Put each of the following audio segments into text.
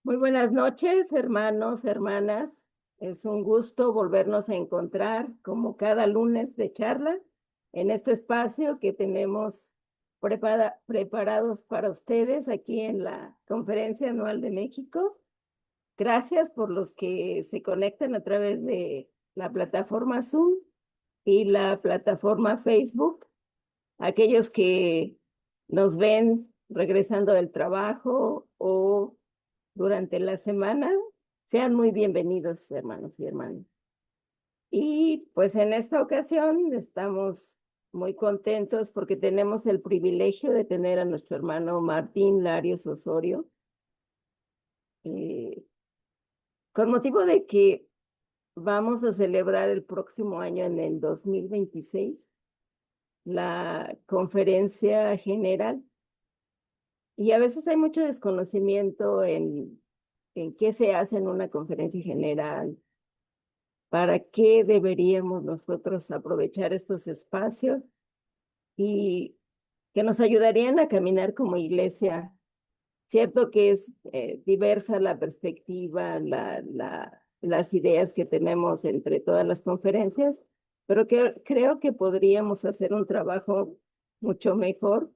Muy buenas noches, hermanos, hermanas. Es un gusto volvernos a encontrar como cada lunes de charla en este espacio que tenemos preparados para ustedes aquí en la Conferencia Anual de México. Gracias por los que se conectan a través de la plataforma Zoom y la plataforma Facebook, aquellos que nos ven regresando del trabajo o durante la semana. Sean muy bienvenidos, hermanos y hermanas. Y pues en esta ocasión estamos muy contentos porque tenemos el privilegio de tener a nuestro hermano Martín Larios Osorio, eh, con motivo de que vamos a celebrar el próximo año, en el 2026, la conferencia general. Y a veces hay mucho desconocimiento en qué se hace en una conferencia general. ¿Para qué deberíamos nosotros aprovechar estos espacios y que nos ayudarían a caminar como iglesia? Cierto que es diversa la perspectiva, las ideas que tenemos entre todas las conferencias, pero que creo que podríamos hacer un trabajo mucho mejor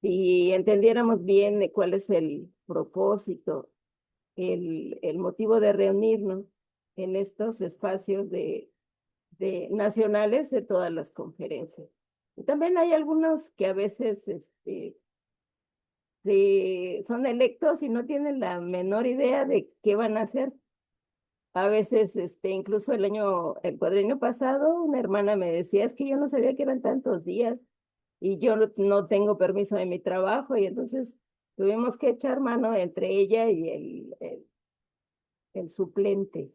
si entendiéramos bien de cuál es el propósito, el motivo de reunirnos en estos espacios de nacionales de todas las conferencias. Y también hay algunos que a veces son electos y no tienen la menor idea de qué van a hacer. A veces, incluso el cuadrenio pasado, una hermana me decía, es que yo no sabía que eran tantos días y yo no tengo permiso de mi trabajo, y entonces tuvimos que echar mano entre ella y el suplente.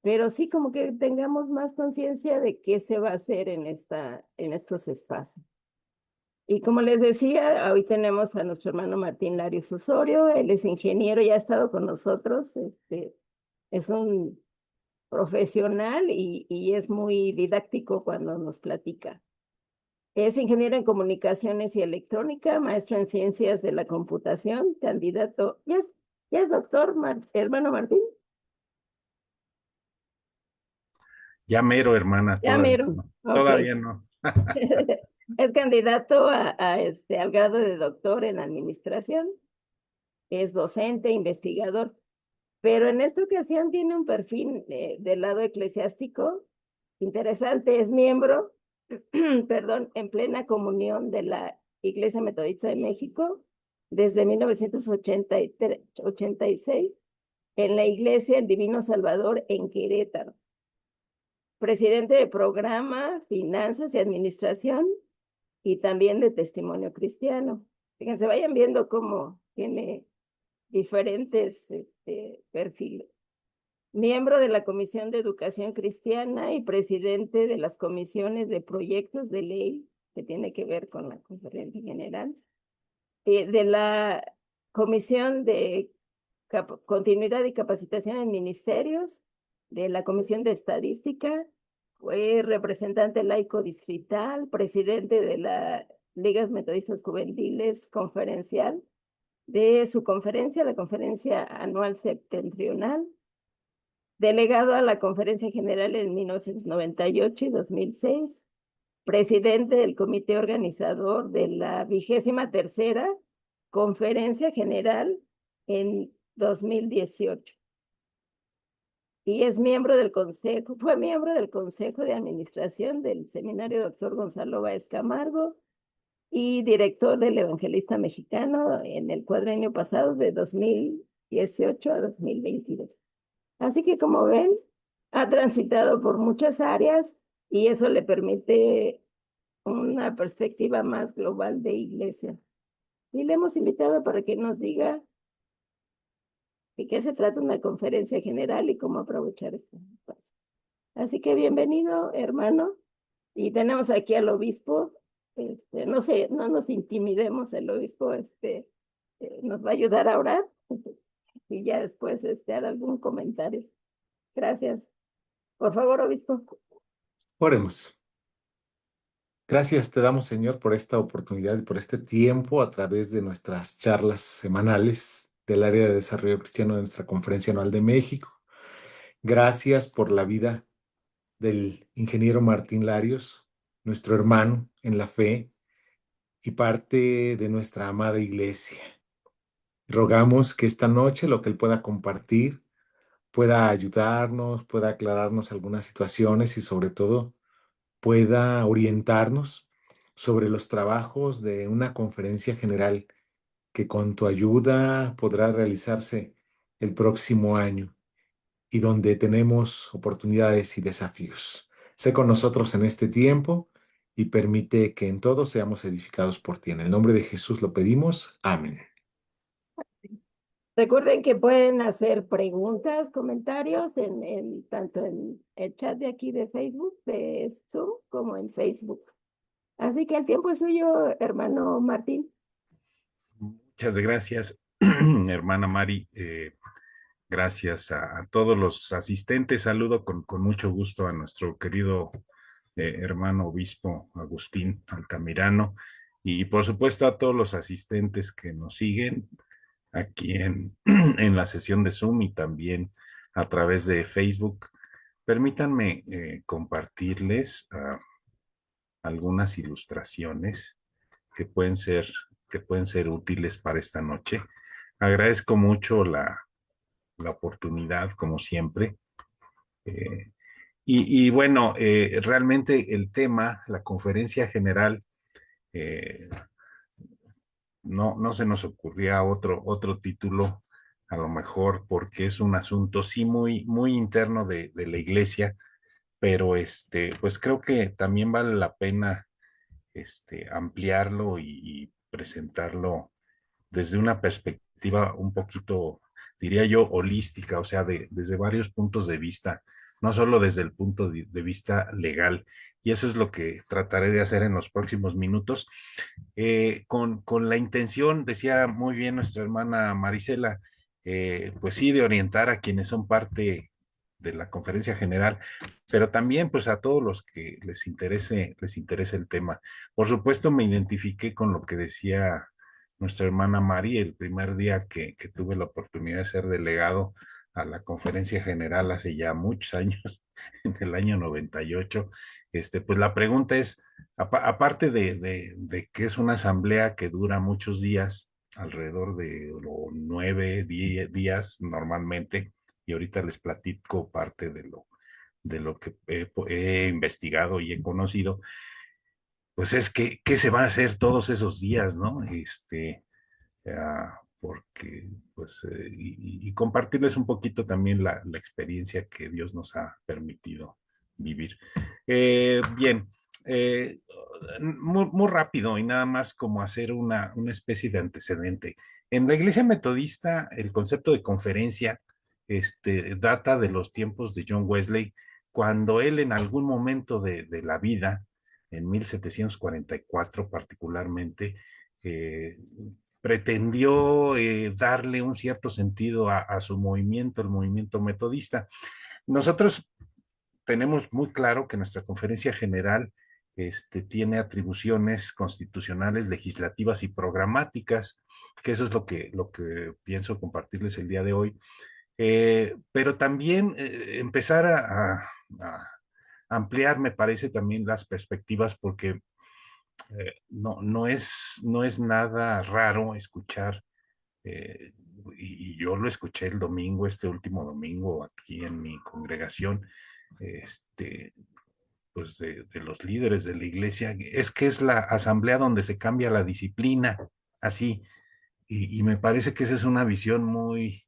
Pero sí, como que tengamos más conciencia de qué se va a hacer en estos espacios. Y como les decía, hoy tenemos a nuestro hermano Martín Larios Osorio. Él es ingeniero, ya ha estado con nosotros. Es un profesional y es muy didáctico cuando nos platica. Es ingeniero en comunicaciones y electrónica, maestro en ciencias de la computación, candidato. ¿Ya es doctor, hermano Martín? Ya mero, hermana, Ya todavía mero. no. Ok. Todavía no. Es candidato al grado de doctor en administración. Es docente, investigador, pero en esta ocasión tiene un perfil del lado eclesiástico interesante. Es miembro, perdón, en plena comunión de la Iglesia Metodista de México desde 1986, en la Iglesia El Divino Salvador en Querétaro. Presidente de programa, finanzas y administración, y también de testimonio cristiano. Fíjense, vayan viendo cómo tiene diferentes perfiles. Miembro de la Comisión de Educación Cristiana y presidente de las comisiones de proyectos de ley que tiene que ver con la conferencia general, de la Comisión de Continuidad y Capacitación en Ministerios, de la Comisión de Estadística, fue representante laico distrital, presidente de la Ligas Metodistas Juveniles Conferencial, de su conferencia, la Conferencia Anual Septentrional, delegado a la Conferencia General en 1998 y 2006, presidente del comité organizador de la 23ª Conferencia General en 2018. Y fue miembro del Consejo de Administración del Seminario Doctor Gonzalo Báez Camargo y director del Evangelista Mexicano en el cuadrenio pasado de 2018 a 2022. Así que, como ven, ha transitado por muchas áreas y eso le permite una perspectiva más global de iglesia. Y le hemos invitado para que nos diga de qué se trata una conferencia general y cómo aprovechar este espacio. Así que bienvenido, hermano. Y tenemos aquí al obispo. No sé, no nos intimidemos, el obispo nos va a ayudar a orar y ya después hará algún comentario. Gracias. Por favor, obispo. Oremos. Gracias te damos, Señor, por esta oportunidad y por este tiempo a través de nuestras charlas semanales del área de desarrollo cristiano de nuestra Conferencia Anual de México. Gracias por la vida del ingeniero Martín Larios, nuestro hermano en la fe y parte de nuestra amada iglesia. Rogamos que esta noche lo que él pueda compartir pueda ayudarnos, pueda aclararnos algunas situaciones y sobre todo pueda orientarnos sobre los trabajos de una conferencia general que con tu ayuda podrá realizarse el próximo año y donde tenemos oportunidades y desafíos. Sé con nosotros en este tiempo y permite que en todo seamos edificados por ti. En el nombre de Jesús lo pedimos. Amén. Recuerden que pueden hacer preguntas, comentarios tanto en el chat de aquí de Facebook, de Zoom, como en Facebook. Así que el tiempo es suyo, hermano Martín. Muchas gracias, hermana Mari. Gracias a todos los asistentes. Saludo con mucho gusto a nuestro querido hermano obispo Agustín Altamirano y por supuesto a todos los asistentes que nos siguen aquí en la sesión de Zoom y también a través de Facebook. Permítanme compartirles algunas ilustraciones que pueden ser, que pueden ser útiles para esta noche. Agradezco mucho la oportunidad, como siempre. Eh, bueno, realmente el tema, la conferencia general, eh, no se nos ocurría otro título, a lo mejor porque es un asunto sí muy interno de la iglesia, pero pues creo que también vale la pena ampliarlo y presentarlo desde una perspectiva un poquito, diría yo, holística, o sea, desde varios puntos de vista, no solo desde el punto de vista legal. Y eso es lo que trataré de hacer en los próximos minutos, con la intención, decía muy bien nuestra hermana Marisela, pues sí, de orientar a quienes son parte de la conferencia general, pero también pues a todos los que les interese el tema. Por supuesto, me identifiqué con lo que decía nuestra hermana Mari el primer día que tuve la oportunidad de ser delegado a la conferencia general hace ya muchos años, en el año 98. Pues la pregunta es, aparte de que es una asamblea que dura muchos días, alrededor de los 9, 10 días normalmente, y ahorita les platico parte de lo que he investigado y he conocido, pues es que, ¿qué se van a hacer todos esos días, no? Porque, pues, y compartirles un poquito también la experiencia que Dios nos ha permitido vivir. Bien, muy rápido y nada más como hacer una especie de antecedente. En la iglesia metodista, el concepto de conferencia data de los tiempos de John Wesley, cuando él en algún momento de la vida, en 1744 particularmente, pretendió darle un cierto sentido a su movimiento, el movimiento metodista. Nosotros tenemos muy claro que nuestra conferencia general tiene atribuciones constitucionales, legislativas y programáticas, que eso es lo que pienso compartirles el día de hoy. Pero también empezar a ampliar, me parece, también las perspectivas, porque no es nada raro escuchar, eh, y yo lo escuché el domingo, este último domingo, aquí en mi congregación, este, pues de los líderes de la iglesia, es que es la asamblea donde se cambia la disciplina, así, y me parece que esa es una visión muy,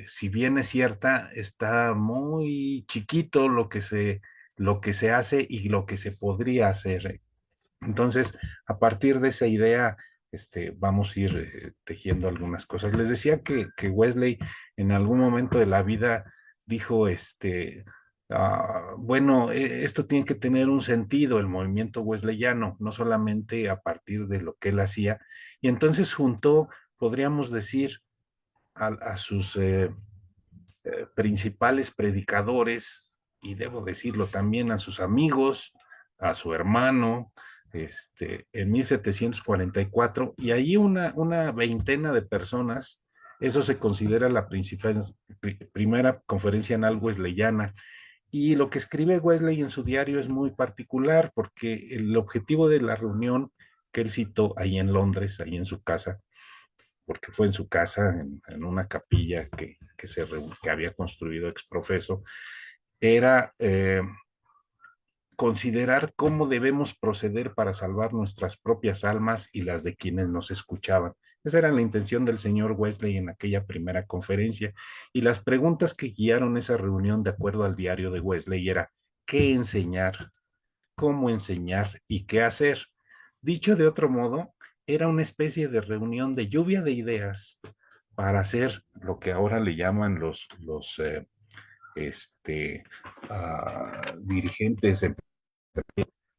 si bien es cierta, está muy chiquito lo que se hace y lo que se podría hacer. Entonces, a partir de esa idea, vamos a ir tejiendo algunas cosas. Les decía que Wesley en algún momento de la vida dijo, bueno, esto tiene que tener un sentido, el movimiento wesleyano, no solamente a partir de lo que él hacía. Y entonces juntó, podríamos decir, a sus principales predicadores, y debo decirlo también a sus amigos, a su hermano, en 1744, y ahí una veintena de personas Eso se considera la primera conferencia anual wesleyana. Y lo que escribe Wesley en su diario es muy particular porque el objetivo de la reunión que él citó ahí en Londres, ahí en su casa, porque fue en su casa, en una capilla que había construido ex profeso, era considerar cómo debemos proceder para salvar nuestras propias almas y las de quienes nos escuchaban. Esa era la intención del señor Wesley en aquella primera conferencia. Y las preguntas que guiaron esa reunión, de acuerdo al diario de Wesley, era ¿qué enseñar? ¿Cómo enseñar? ¿Y qué hacer? Dicho de otro modo, era una especie de reunión de lluvia de ideas para hacer lo que ahora le llaman este, dirigentes,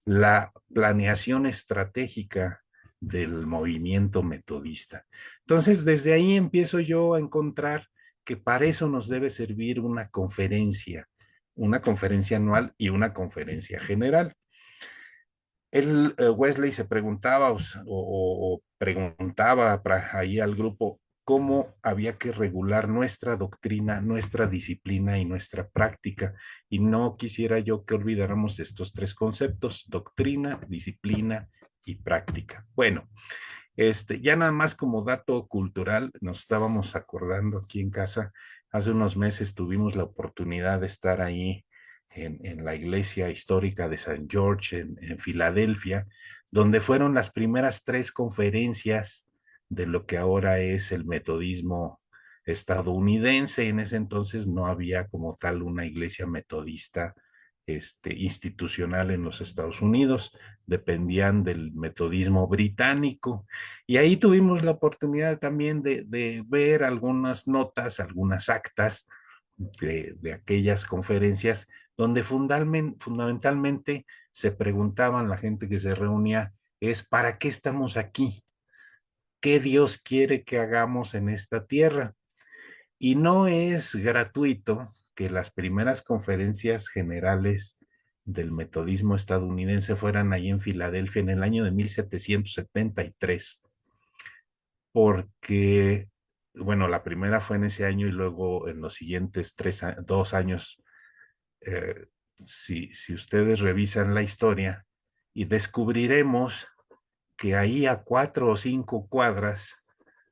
la planeación estratégica del movimiento metodista. Entonces, desde ahí empiezo yo a encontrar que para eso nos debe servir una conferencia anual y una conferencia general. Wesley se preguntaba o preguntaba ahí al grupo cómo había que regular nuestra doctrina, nuestra disciplina y nuestra práctica. Y no quisiera yo que olvidáramos estos tres conceptos: doctrina, disciplina y práctica. Bueno, ya nada más como dato cultural, nos estábamos acordando aquí en casa, hace unos meses tuvimos la oportunidad de estar ahí en la iglesia histórica de San George en Filadelfia, donde fueron las primeras tres conferencias de lo que ahora es el metodismo estadounidense. En ese entonces no había como tal una iglesia metodista institucional en los Estados Unidos, dependían del metodismo británico. Y ahí tuvimos la oportunidad también de ver algunas notas, algunas actas de aquellas conferencias donde fundamentalmente se preguntaban la gente que se reunía, es ¿para qué estamos aquí? ¿Qué Dios quiere que hagamos en esta tierra? Y no es gratuito que las primeras conferencias generales del metodismo estadounidense fueran ahí en Filadelfia en el año de 1773, porque, bueno, la primera fue en ese año y luego en los siguientes 2 años, si ustedes revisan la historia, y descubriremos que ahí a 4 o 5 cuadras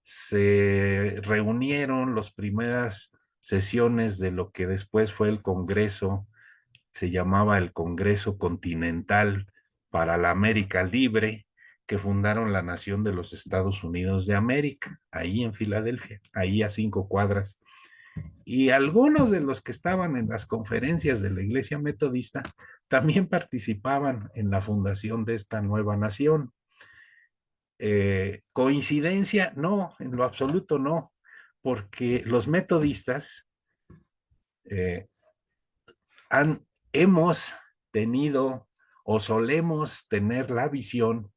se reunieron las primeras sesiones de lo que después fue el Congreso, se llamaba el Congreso Continental para la América Libre, que fundaron la nación de los Estados Unidos de América, ahí en Filadelfia, ahí a 5 cuadras. Y algunos de los que estaban en las conferencias de la Iglesia Metodista también participaban en la fundación de esta nueva nación. ¿Coincidencia? No, en lo absoluto no, porque los metodistas eh, hemos tenido o solemos tener la visión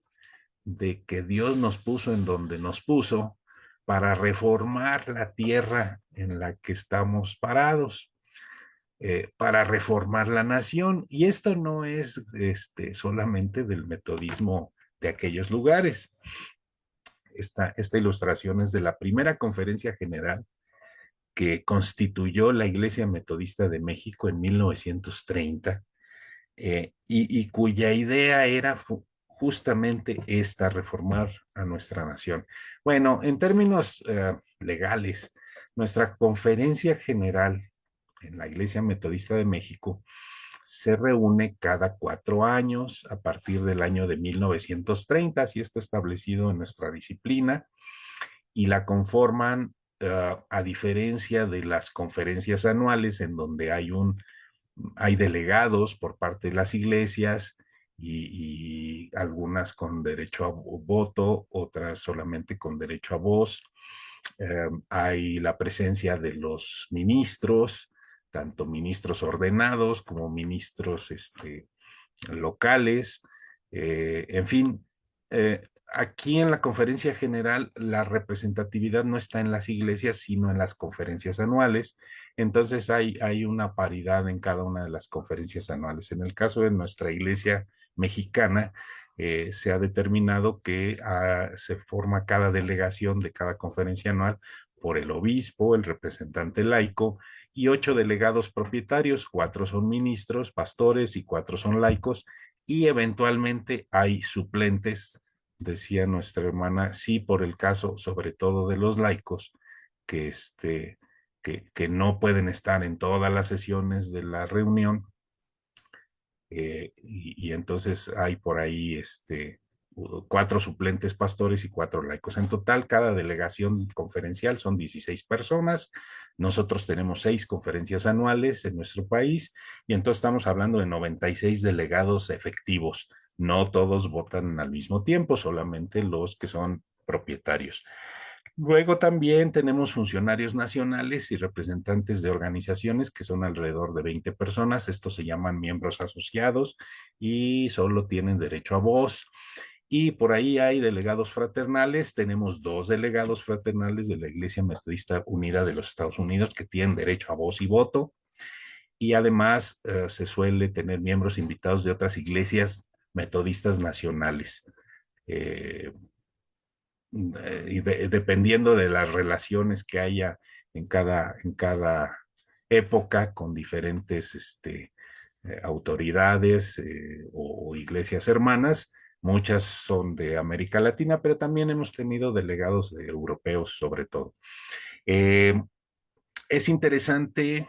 de que Dios nos puso en donde nos puso para reformar la tierra en la que estamos parados, para reformar la nación. Y esto no es solamente del metodismo de aquellos lugares. Esta ilustración es de la primera conferencia general que constituyó la Iglesia Metodista de México en 1930, y cuya idea era justamente esta: reformar a nuestra nación. Bueno, en términos legales, nuestra conferencia general en la Iglesia Metodista de México se reúne cada 4 años a partir del año de 1930, así está establecido en nuestra disciplina, y la conforman, a diferencia de las conferencias anuales en donde hay delegados por parte de las iglesias y algunas con derecho a voto, otras solamente con derecho a voz. Hay la presencia de los ministros, tanto ministros ordenados como ministros locales. En fin, aquí en la conferencia general la representatividad no está en las iglesias, sino en las conferencias anuales. Entonces hay una paridad en cada una de las conferencias anuales. En el caso de nuestra iglesia mexicana, se ha determinado que se forma cada delegación de cada conferencia anual por el obispo, el representante laico, y 8 delegados propietarios, 4 son ministros, pastores y 4 son laicos, y eventualmente hay suplentes, decía nuestra hermana, sí, por el caso sobre todo de los laicos, que, que no pueden estar en todas las sesiones de la reunión, y entonces hay por ahí 4 suplentes pastores y 4 laicos. En total, cada delegación conferencial son 16 personas. Nosotros tenemos 6 conferencias anuales en nuestro país y entonces estamos hablando de 96 delegados efectivos. No todos votan al mismo tiempo, solamente los que son propietarios. Luego también tenemos funcionarios nacionales y representantes de organizaciones que son alrededor de 20 personas. Estos se llaman miembros asociados y solo tienen derecho a voz. Y por ahí hay delegados fraternales. Tenemos 2 delegados fraternales de la Iglesia Metodista Unida de los Estados Unidos que tienen derecho a voz y voto. Y además se suele tener miembros invitados de otras iglesias metodistas nacionales. Y dependiendo de las relaciones que haya en cada época con diferentes autoridades o iglesias hermanas. Muchas son de América Latina, pero también hemos tenido delegados europeos sobre todo. Es interesante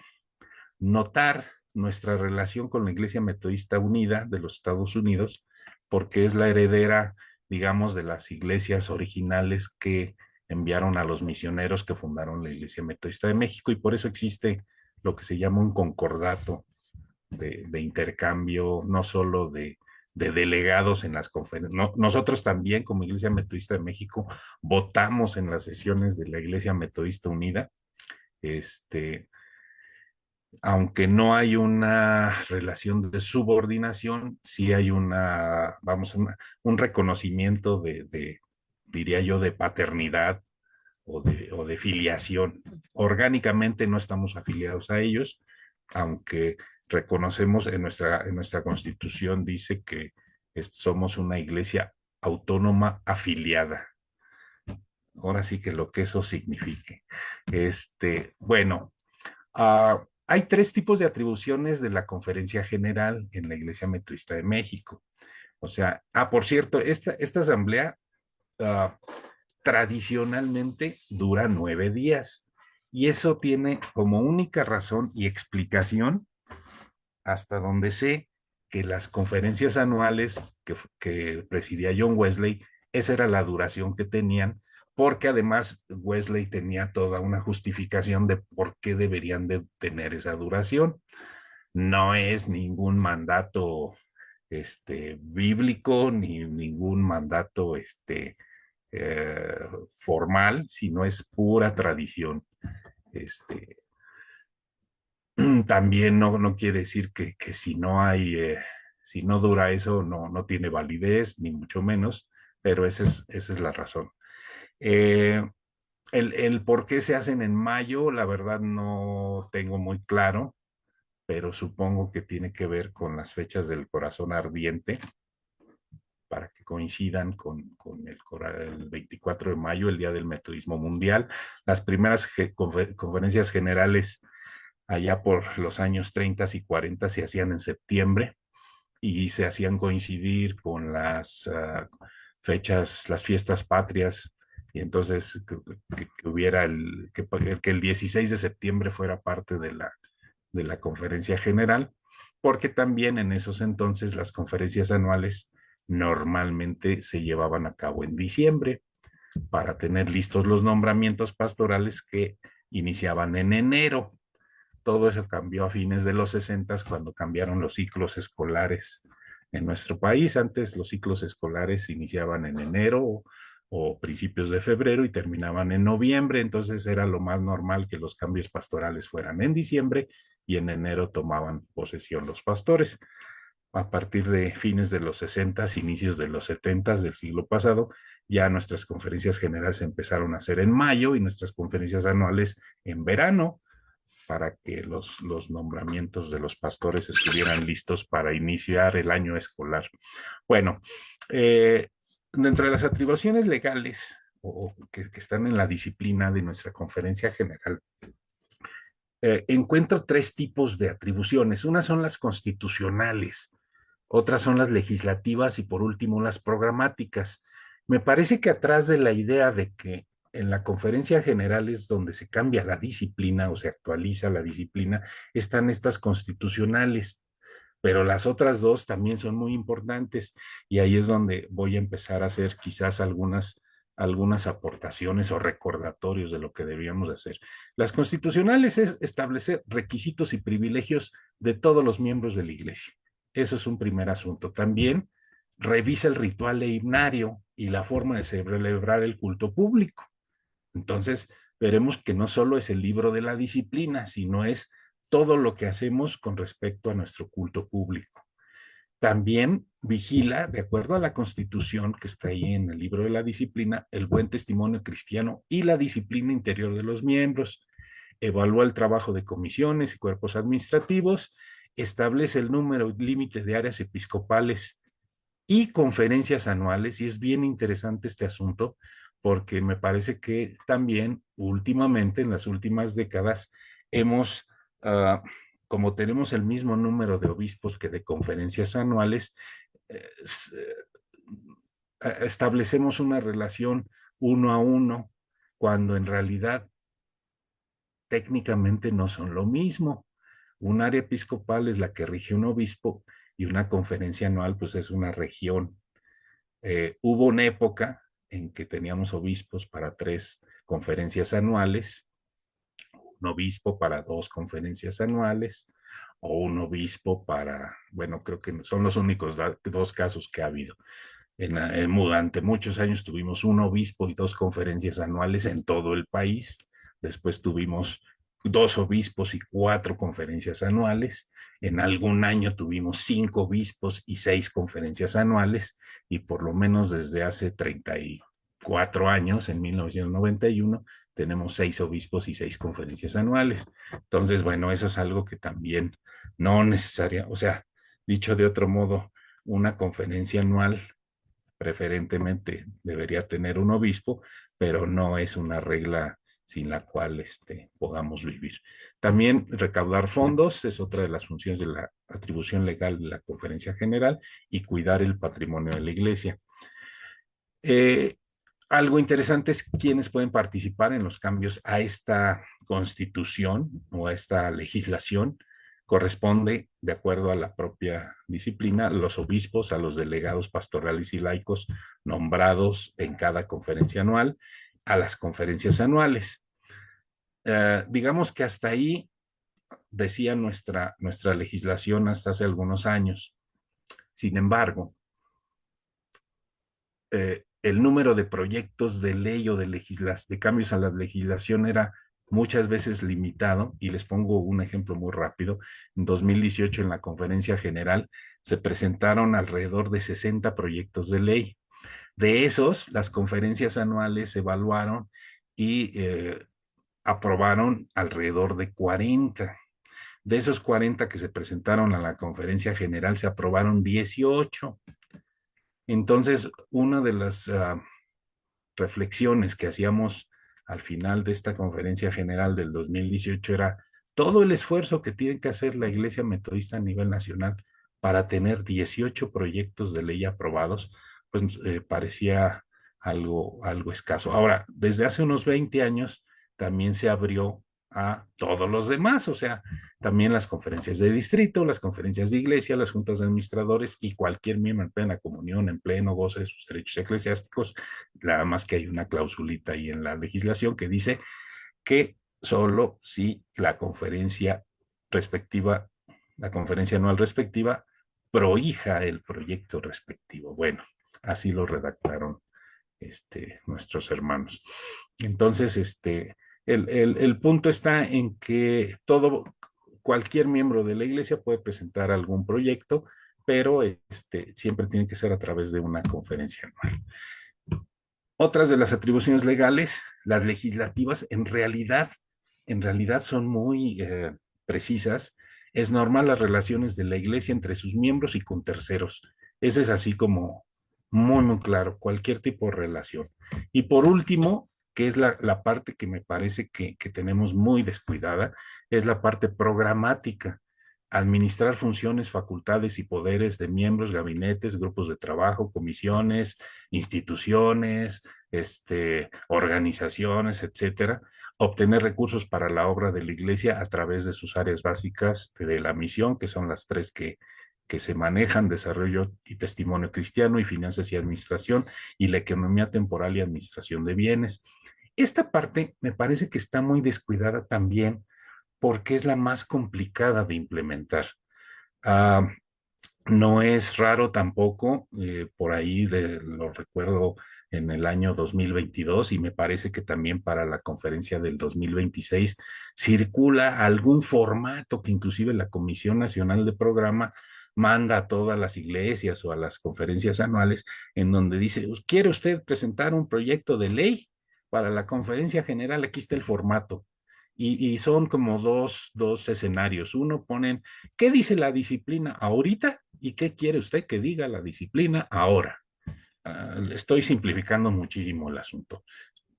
notar nuestra relación con la Iglesia Metodista Unida de los Estados Unidos, porque es la heredera, digamos, de las iglesias originales que enviaron a los misioneros que fundaron la Iglesia Metodista de México, y por eso existe lo que se llama un concordato de intercambio, no solo de delegados en las conferencias. No, nosotros también, como Iglesia Metodista de México, votamos en las sesiones de la Iglesia Metodista Unida. Aunque no hay una relación de subordinación, sí hay un reconocimiento diría yo, de paternidad o de filiación. Orgánicamente no estamos afiliados a ellos, aunque reconocemos en nuestra constitución, dice que somos una iglesia autónoma afiliada. Ahora sí que lo que eso signifique. Bueno, hay 3 tipos de atribuciones de la Conferencia General en la Iglesia Metodista de México. O sea, por cierto, esta asamblea tradicionalmente dura 9 días y eso tiene como única razón y explicación, hasta donde sé, que las conferencias anuales que presidía John Wesley, esa era la duración que tenían, porque además Wesley tenía toda una justificación de por qué deberían de tener esa duración. No es ningún mandato bíblico, ni ningún mandato formal, sino es pura tradición. También no quiere decir que si no hay, si no dura eso, no tiene validez, ni mucho menos, pero esa es la razón. El por qué se hacen en mayo, la verdad no tengo muy claro, pero supongo que tiene que ver con las fechas del corazón ardiente, para que coincidan con el 24 de mayo, el Día del Metodismo Mundial. Las primeras conferencias generales allá por los años 30 y 40 se hacían en septiembre y se hacían coincidir con las fechas, las fiestas patrias, y entonces que hubiera que el 16 de septiembre fuera parte de la conferencia general, porque también en esos entonces las conferencias anuales normalmente se llevaban a cabo en diciembre para tener listos los nombramientos pastorales que iniciaban en enero. Todo eso cambió a fines de los 60 cuando cambiaron los ciclos escolares en nuestro país. Antes los ciclos escolares iniciaban en enero o principios de febrero y terminaban en noviembre, entonces era lo más normal que los cambios pastorales fueran en diciembre y en enero tomaban posesión los pastores. A partir de fines de los 60, inicios de los 70 del siglo pasado, ya nuestras conferencias generales empezaron a hacer en mayo y nuestras conferencias anuales en verano, para que los nombramientos de los pastores estuvieran listos para iniciar el año escolar. Bueno, dentro de las atribuciones legales que están en la disciplina de nuestra conferencia general, encuentro tres tipos de atribuciones. Unas son las constitucionales, otras son las legislativas y por último las programáticas. Me parece que atrás de la idea de que en la conferencia general es donde se cambia la disciplina o se actualiza la disciplina, están estas constitucionales, pero las otras dos también son muy importantes y ahí es donde voy a empezar a hacer quizás algunas aportaciones o recordatorios de lo que debíamos hacer. Las constitucionales es establecer requisitos y privilegios de todos los miembros de la iglesia. Eso es un primer asunto. También revisa el ritual himnario y la forma de celebrar el culto público. Entonces, veremos que no solo es el libro de la disciplina, sino es todo lo que hacemos con respecto a nuestro culto público. También vigila, de acuerdo a la Constitución que está ahí en el libro de la disciplina, el buen testimonio cristiano y la disciplina interior de los miembros. Evalúa el trabajo de comisiones y cuerpos administrativos, establece el número límite de áreas episcopales y conferencias anuales, y es bien interesante este asunto porque me parece que también últimamente, en las últimas décadas, hemos, como tenemos el mismo número de obispos que de conferencias anuales, establecemos una relación uno a uno, cuando en realidad técnicamente no son lo mismo. Un área episcopal es la que rige un obispo y una conferencia anual pues es una región. Hubo una época en que teníamos obispos para 3 conferencias anuales, un obispo para 2 conferencias anuales, o un obispo para, bueno, creo que son los únicos 2 casos que ha habido. Durante muchos años tuvimos un obispo y 2 conferencias anuales en todo el país. Después tuvimos 2 obispos y 4 conferencias anuales. En algún año tuvimos 5 obispos y 6 conferencias anuales, y por lo menos desde hace 34 años, en 1991, tenemos 6 obispos y 6 conferencias anuales. Entonces, bueno, eso es algo que también no necesaria, o sea, dicho de otro modo, una conferencia anual preferentemente debería tener un obispo, pero no es una regla sin la cual podamos vivir. También recaudar fondos es otra de las funciones de la atribución legal de la Conferencia General, y cuidar el patrimonio de la iglesia. Algo interesante es quiénes pueden participar en los cambios a esta constitución o a esta legislación. Corresponde, de acuerdo a la propia disciplina, los obispos, a los delegados pastorales y laicos nombrados en cada conferencia anual, a las conferencias anuales. Digamos que hasta ahí decía nuestra legislación hasta hace algunos años. Sin embargo, el número de proyectos de ley o de cambios a la legislación era muchas veces limitado, y les pongo un ejemplo muy rápido. En 2018, en la conferencia general, se presentaron alrededor de 60 proyectos de ley. De esos, las conferencias anuales evaluaron y aprobaron alrededor de 40. De esos 40 que se presentaron a la conferencia general, se aprobaron 18. Entonces, una de las reflexiones que hacíamos al final de esta conferencia general del 2018 era todo el esfuerzo que tiene que hacer la Iglesia Metodista a nivel nacional para tener 18 proyectos de ley aprobados, pues parecía algo escaso. Ahora, desde hace unos 20 años también se abrió a todos los demás, o sea, también las conferencias de distrito, las conferencias de iglesia, las juntas de administradores y cualquier miembro en plena comunión, en pleno goce de sus derechos eclesiásticos. Nada más que hay una clausulita ahí en la legislación que dice que solo si la conferencia respectiva, la conferencia anual respectiva, prohija el proyecto respectivo. Bueno, así lo redactaron nuestros hermanos. Entonces, el punto está en que cualquier miembro de la iglesia puede presentar algún proyecto, pero siempre tiene que ser a través de una conferencia anual. Otras de las atribuciones legales, las legislativas, en realidad son muy precisas. Es normal las relaciones de la iglesia entre sus miembros y con terceros. Ese es así como muy, muy claro, cualquier tipo de relación. Y por último, que es la parte que me parece que tenemos muy descuidada, es la parte programática. Administrar funciones, facultades y poderes de miembros, gabinetes, grupos de trabajo, comisiones, instituciones, organizaciones, etcétera. Obtener recursos para la obra de la iglesia a través de sus áreas básicas de la misión, que son las tres que se manejan: desarrollo y testimonio cristiano, y finanzas y administración, y la economía temporal y administración de bienes. Esta parte me parece que está muy descuidada también porque es la más complicada de implementar. Ah, no es raro tampoco, por ahí lo recuerdo en el año 2022, y me parece que también para la conferencia del 2026 circula algún formato que inclusive la Comisión Nacional de Programa manda a todas las iglesias o a las conferencias anuales, en donde dice: ¿quiere usted presentar un proyecto de ley para la conferencia general? Aquí está el formato. Y son como dos escenarios. Uno, ponen: ¿qué dice la disciplina ahorita? ¿Y qué quiere usted que diga la disciplina ahora? Estoy simplificando muchísimo el asunto,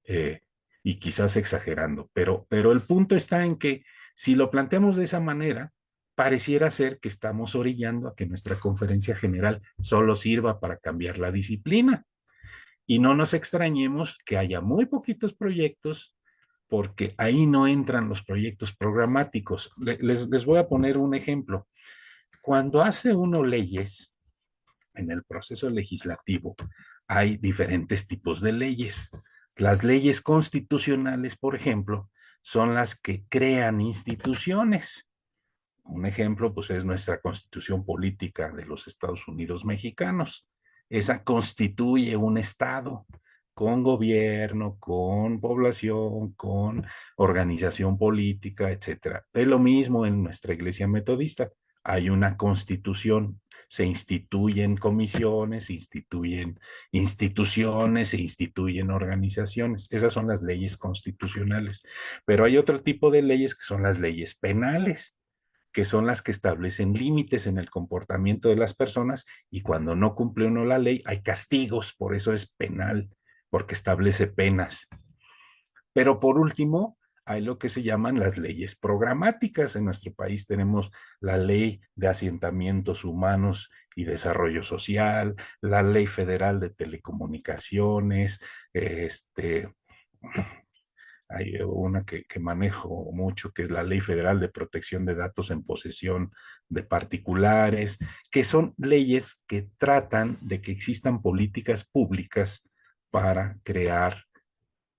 eh, y quizás exagerando, pero el punto está en que si lo planteamos de esa manera, pareciera ser que estamos orillando a que nuestra conferencia general solo sirva para cambiar la disciplina. Y no nos extrañemos que haya muy poquitos proyectos, porque ahí no entran los proyectos programáticos. Les voy a poner un ejemplo. Cuando hace uno leyes en el proceso legislativo, hay diferentes tipos de leyes. Las leyes constitucionales, por ejemplo, son las que crean instituciones. Un ejemplo, pues, es nuestra Constitución Política de los Estados Unidos Mexicanos. Esa constituye un Estado con gobierno, con población, con organización política, etcétera. Es lo mismo en nuestra Iglesia Metodista. Hay una constitución, se instituyen comisiones, se instituyen instituciones, se instituyen organizaciones. Esas son las leyes constitucionales. Pero hay otro tipo de leyes que son las leyes penales, que son las que establecen límites en el comportamiento de las personas, y cuando no cumple uno la ley hay castigos. Por eso es penal, porque establece penas. Pero por último, hay lo que se llaman las leyes programáticas. En nuestro país tenemos la Ley de Asentamientos Humanos y Desarrollo Social, la Ley Federal de Telecomunicaciones, hay una que manejo mucho, que es la Ley Federal de Protección de Datos en posesión de particulares, que son leyes que tratan de que existan políticas públicas para crear,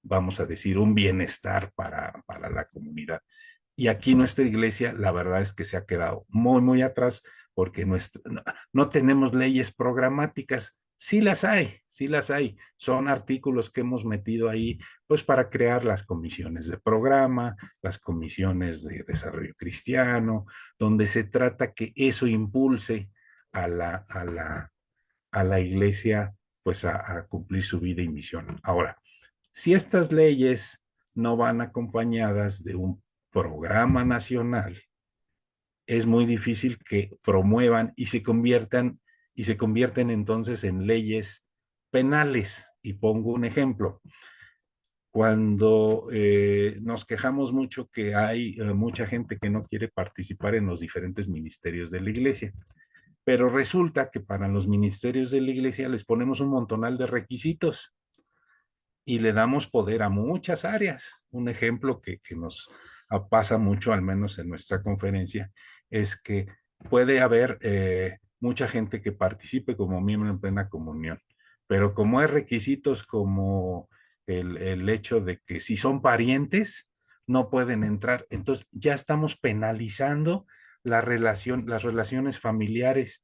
vamos a decir, un bienestar para la comunidad. Y aquí nuestra iglesia, la verdad es que se ha quedado muy, muy atrás, porque no tenemos leyes programáticas. Sí las hay, sí las hay. Son artículos que hemos metido ahí, pues, para crear las comisiones de programa, las comisiones de desarrollo cristiano, donde se trata que eso impulse a la iglesia, pues, a cumplir su vida y misión. Ahora, si estas leyes no van acompañadas de un programa nacional, es muy difícil que promuevan y se convierten entonces en leyes penales. Y pongo un ejemplo. Cuando nos quejamos mucho que hay mucha gente que no quiere participar en los diferentes ministerios de la iglesia, pero resulta que para los ministerios de la iglesia les ponemos un montonal de requisitos y le damos poder a muchas áreas. Un ejemplo que nos pasa mucho, al menos en nuestra conferencia, es que puede haber mucha gente que participe como miembro en plena comunión, pero como hay requisitos como el hecho de que si son parientes, no pueden entrar. Entonces ya estamos penalizando las relaciones familiares,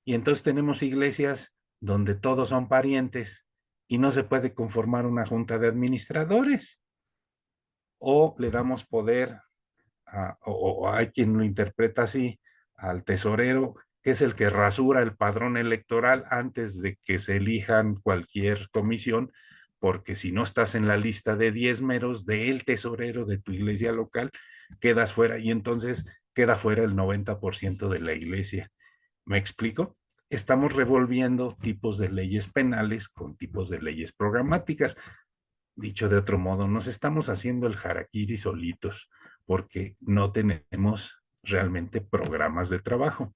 y entonces tenemos iglesias donde todos son parientes y no se puede conformar una junta de administradores. O le damos poder o hay quien lo interpreta así, al tesorero, que es el que rasura el padrón electoral antes de que se elijan cualquier comisión, porque si no estás en la lista de diezmeros del tesorero de tu iglesia local, quedas fuera, y entonces queda fuera el 90% de la iglesia. ¿Me explico? estamos revolviendo tipos de leyes penales con tipos de leyes programáticas. Dicho de otro modo, nos estamos haciendo el harakiri solitos porque no tenemos realmente programas de trabajo.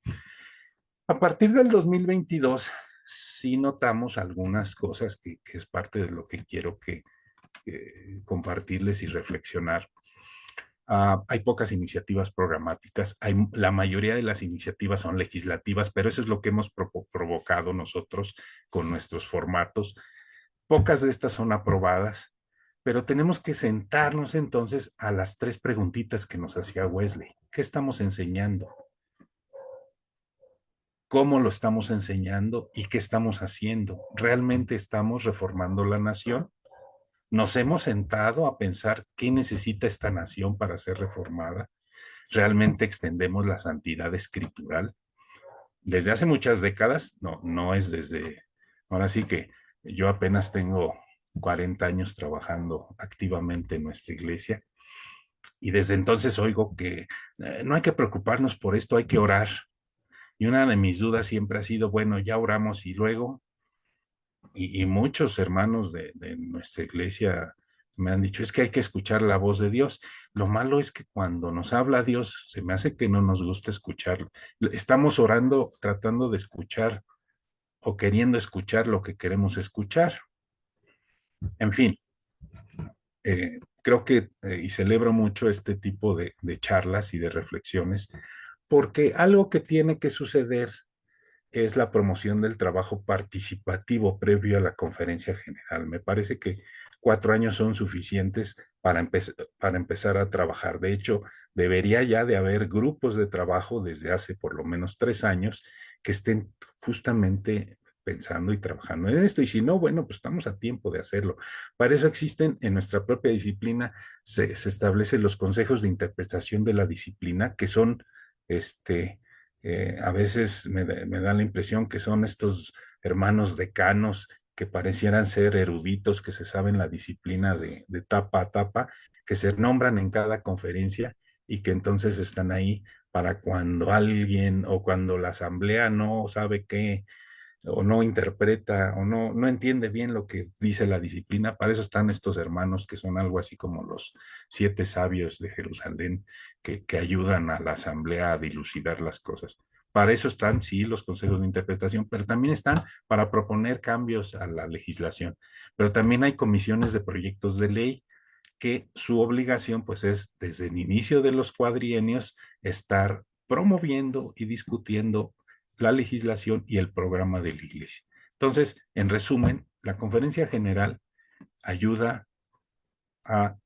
A partir del 2022, sí notamos algunas cosas que es parte de lo que quiero compartirles y reflexionar. Hay pocas iniciativas programáticas, la mayoría de las iniciativas son legislativas, pero eso es lo que hemos provocado nosotros con nuestros formatos. Pocas de estas son aprobadas, pero tenemos que sentarnos entonces a las tres preguntitas que nos hacía Wesley. ¿Qué estamos enseñando? ¿Cómo lo estamos enseñando y qué estamos haciendo? ¿Realmente estamos reformando la nación? ¿Nos hemos sentado a pensar qué necesita esta nación para ser reformada? ¿Realmente extendemos la santidad escritural? Desde hace muchas décadas, no es desde, ahora sí que yo apenas tengo 40 años trabajando activamente en nuestra iglesia y desde entonces oigo que no hay que preocuparnos por esto, hay que orar. Y una de mis dudas siempre ha sido, bueno, ya oramos y luego, y muchos hermanos de nuestra iglesia me han dicho, es que hay que escuchar la voz de Dios. Lo malo es que cuando nos habla Dios, se me hace que no nos gusta escucharlo. Estamos orando, tratando de escuchar o queriendo escuchar lo que queremos escuchar. En fin, creo que y celebro mucho este tipo de charlas y de reflexiones, porque algo que tiene que suceder es la promoción del trabajo participativo previo a la conferencia general. Me parece que 4 años son suficientes para empezar a trabajar. De hecho, debería ya de haber grupos de trabajo desde hace por lo menos 3 años que estén justamente pensando y trabajando en esto. Y si no, bueno, pues estamos a tiempo de hacerlo. Para eso existen en nuestra propia disciplina, se establecen los consejos de interpretación de la disciplina, que son a veces me da la impresión que son estos hermanos decanos que parecieran ser eruditos, que se saben la disciplina de tapa a tapa, que se nombran en cada conferencia y que entonces están ahí para cuando alguien o cuando la asamblea no sabe qué o no interpreta o no entiende bien lo que dice la disciplina. Para eso están estos hermanos que son algo así como los 7 sabios de Jerusalén que ayudan a la asamblea a dilucidar las cosas. Para eso están, sí, los consejos de interpretación, pero también están para proponer cambios a la legislación. Pero también hay comisiones de proyectos de ley que su obligación pues es desde el inicio de los cuadrienios estar promoviendo y discutiendo la legislación y el programa de la iglesia. Entonces, en resumen, la conferencia general ayuda a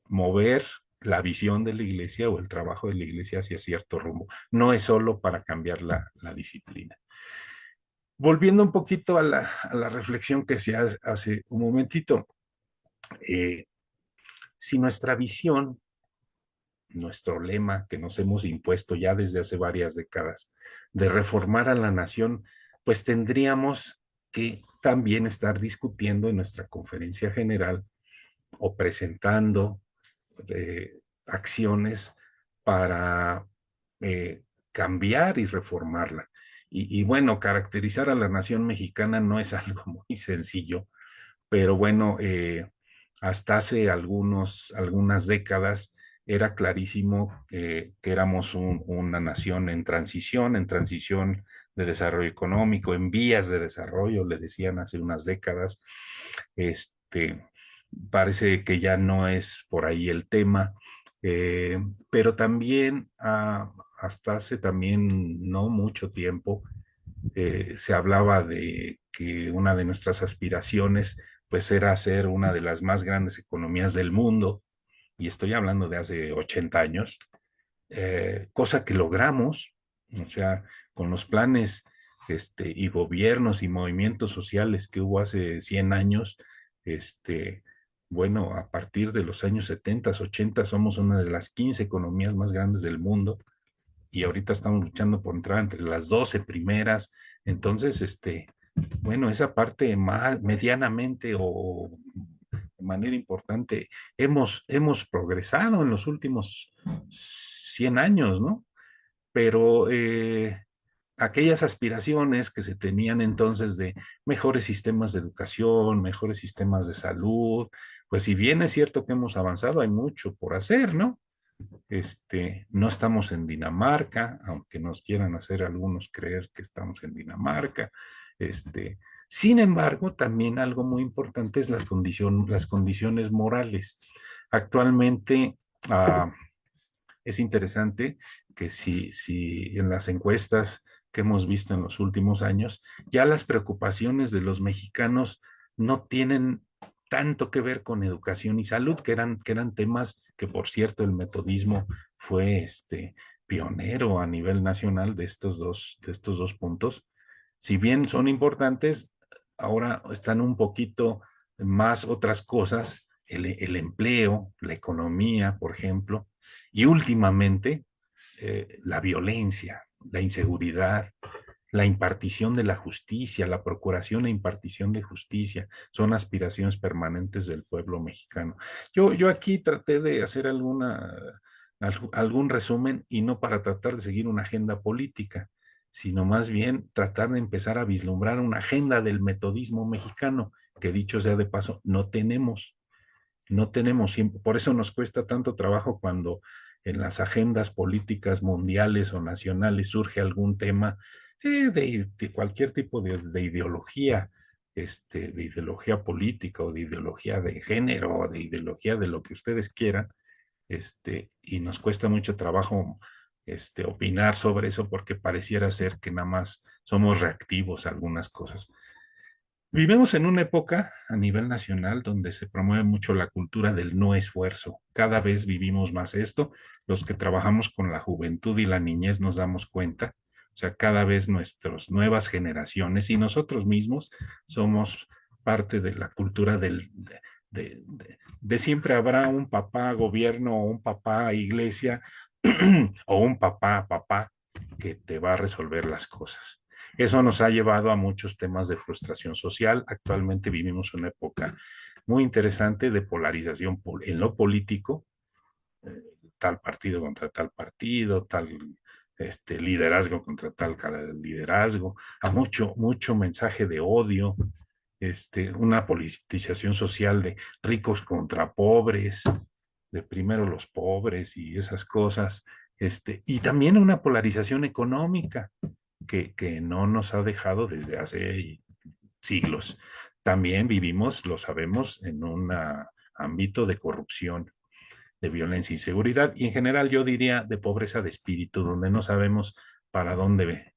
mover la visión de la iglesia o el trabajo de la iglesia hacia cierto rumbo. No es solo para cambiar la disciplina. Volviendo un poquito a la reflexión que se hace un momentito, si nuestra visión, nuestro lema que nos hemos impuesto ya desde hace varias décadas de reformar a la nación, pues tendríamos que también estar discutiendo en nuestra conferencia general o presentando acciones para cambiar y reformarla. Y bueno, caracterizar a la nación mexicana no es algo muy sencillo, pero bueno, hasta hace algunas décadas era clarísimo que éramos una nación en transición de desarrollo económico, en vías de desarrollo, le decían hace unas décadas. Este, parece que ya no es por ahí el tema, pero también hasta hace también no mucho tiempo se hablaba de que una de nuestras aspiraciones pues era ser una de las más grandes economías del mundo, y estoy hablando de hace 80 años, cosa que logramos, o sea, con los planes y gobiernos y movimientos sociales que hubo hace 100 años, bueno, a partir de los años 70, 80 somos una de las 15 economías más grandes del mundo y ahorita estamos luchando por entrar entre las 12 primeras. Entonces, bueno, esa parte más medianamente o de manera importante hemos progresado en los últimos 100 años, ¿no? Pero aquellas aspiraciones que se tenían entonces de mejores sistemas de educación, mejores sistemas de salud, pues si bien es cierto que hemos avanzado, hay mucho por hacer, ¿no? No estamos en Dinamarca, aunque nos quieran hacer algunos creer que estamos en Dinamarca. Sin embargo, también algo muy importante es las condiciones morales. Actualmente, es interesante que si en las encuestas que hemos visto en los últimos años, ya las preocupaciones de los mexicanos no tienen tanto que ver con educación y salud, que eran temas que, por cierto, el metodismo fue pionero a nivel nacional de estos dos puntos. Si bien son importantes, ahora están un poquito más otras cosas, el empleo, la economía, por ejemplo, y últimamente la violencia, la inseguridad, la impartición de la justicia, la procuración e impartición de justicia, son aspiraciones permanentes del pueblo mexicano. Yo aquí traté de hacer algún resumen y no para tratar de seguir una agenda política, sino más bien tratar de empezar a vislumbrar una agenda del metodismo mexicano, que dicho sea de paso, no tenemos, por eso nos cuesta tanto trabajo cuando en las agendas políticas mundiales o nacionales surge algún tema de cualquier tipo de ideología, de ideología política o de ideología de género o de ideología de lo que ustedes quieran, y nos cuesta mucho trabajo opinar sobre eso porque pareciera ser que nada más somos reactivos a algunas cosas. Vivimos en una época a nivel nacional donde se promueve mucho la cultura del no esfuerzo. Cada vez vivimos más esto. Los que trabajamos con la juventud y la niñez nos damos cuenta. O sea, cada vez nuestras nuevas generaciones y nosotros mismos somos parte de la cultura de siempre habrá un papá gobierno o un papá iglesia o un papá que te va a resolver las cosas. Eso nos ha llevado a muchos temas de frustración social. Actualmente vivimos una época muy interesante de polarización en lo político, tal partido contra tal partido, tal liderazgo contra tal liderazgo, a mucho mensaje de odio, una politización social de ricos contra pobres, de primero los pobres y esas cosas, y también una polarización económica que no nos ha dejado desde hace siglos. También vivimos, lo sabemos, en un ámbito de corrupción, de violencia y inseguridad, y en general yo diría de pobreza de espíritu, donde no sabemos para dónde